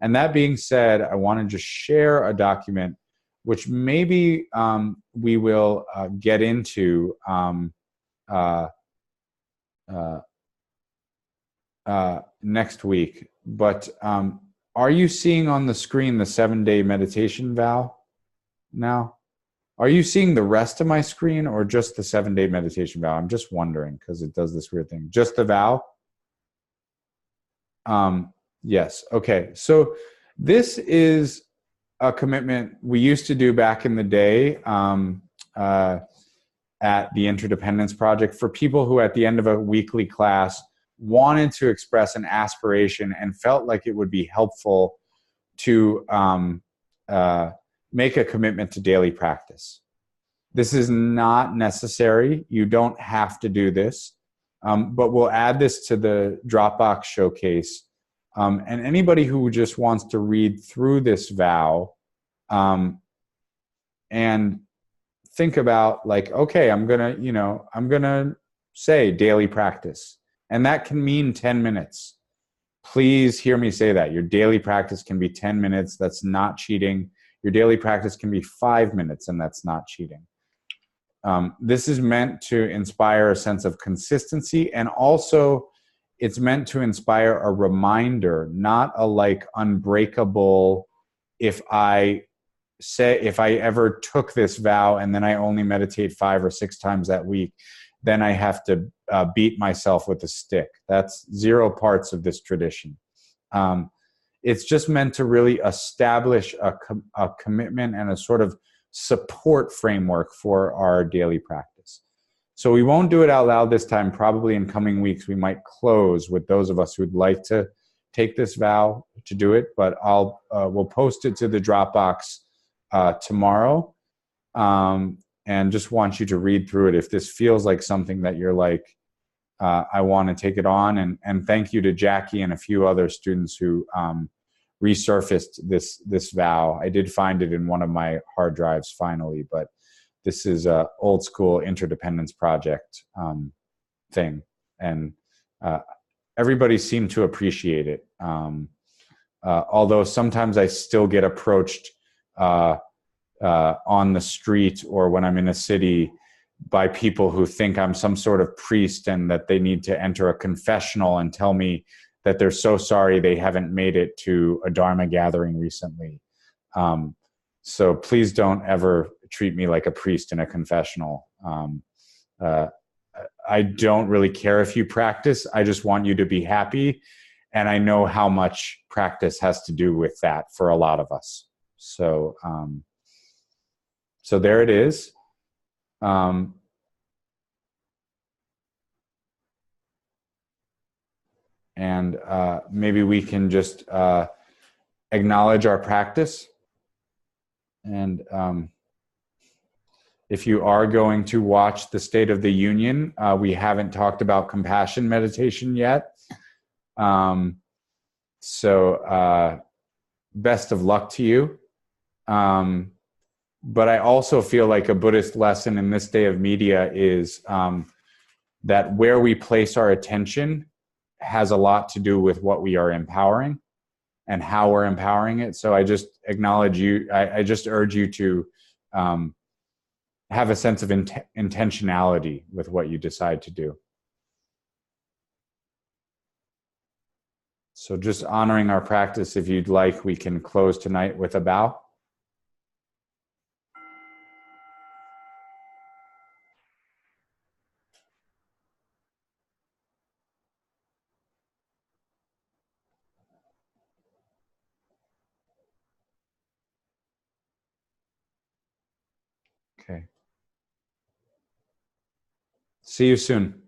And that being said, I want to just share a document which maybe we will get into next week. But are you seeing on the screen the 7-day meditation vow now? Are you seeing the rest of my screen or just the 7-day meditation vow? I'm just wondering, because it does this weird thing. Just the vow? Yes. Okay. So this is a commitment we used to do back in the day at the Interdependence Project for people who at the end of a weekly class wanted to express an aspiration and felt like it would be helpful to make a commitment to daily practice. This is not necessary. You don't have to do this, but we'll add this to the Dropbox showcase. And anybody who just wants to read through this vow and think about like, okay, I'm gonna say daily practice, and that can mean 10 minutes. Please hear me say that. Your daily practice can be 10 minutes. That's not cheating. Your daily practice can be 5 minutes, and that's not cheating. This is meant to inspire a sense of consistency, and also it's meant to inspire a reminder, not a like unbreakable, if I ever took this vow and then I only meditate 5 or 6 times that week, then I have to beat myself with a stick. That's 0 parts of this tradition. It's just meant to really establish a commitment and a sort of support framework for our daily practice. So we won't do it out loud this time. Probably in coming weeks, we might close with those of us who'd like to take this vow to do it, but we'll post it to the Dropbox tomorrow. And just want you to read through it. If this feels like something that you're like, I want to take it on. And thank you to Jackie and a few other students who resurfaced this vow. I did find it in one of my hard drives finally, but this is a old school interdependence project thing. And everybody seemed to appreciate it. Although sometimes I still get approached on the street or when I'm in a city by people who think I'm some sort of priest and that they need to enter a confessional and tell me that they're so sorry they haven't made it to a Dharma gathering recently. So please don't ever treat me like a priest in a confessional. I don't really care if you practice. I just want you to be happy. And I know how much practice has to do with that for a lot of us. So, so there it is. And maybe we can just acknowledge our practice. And if you are going to watch the State of the Union, we haven't talked about compassion meditation yet. So best of luck to you. But I also feel like a Buddhist lesson in this day of media is that where we place our attention has a lot to do with what we are empowering and how we're empowering it. So I just acknowledge you. I just urge you to have a sense of intentionality with what you decide to do. So just honoring our practice, if you'd like, we can close tonight with a bow. Okay. See you soon.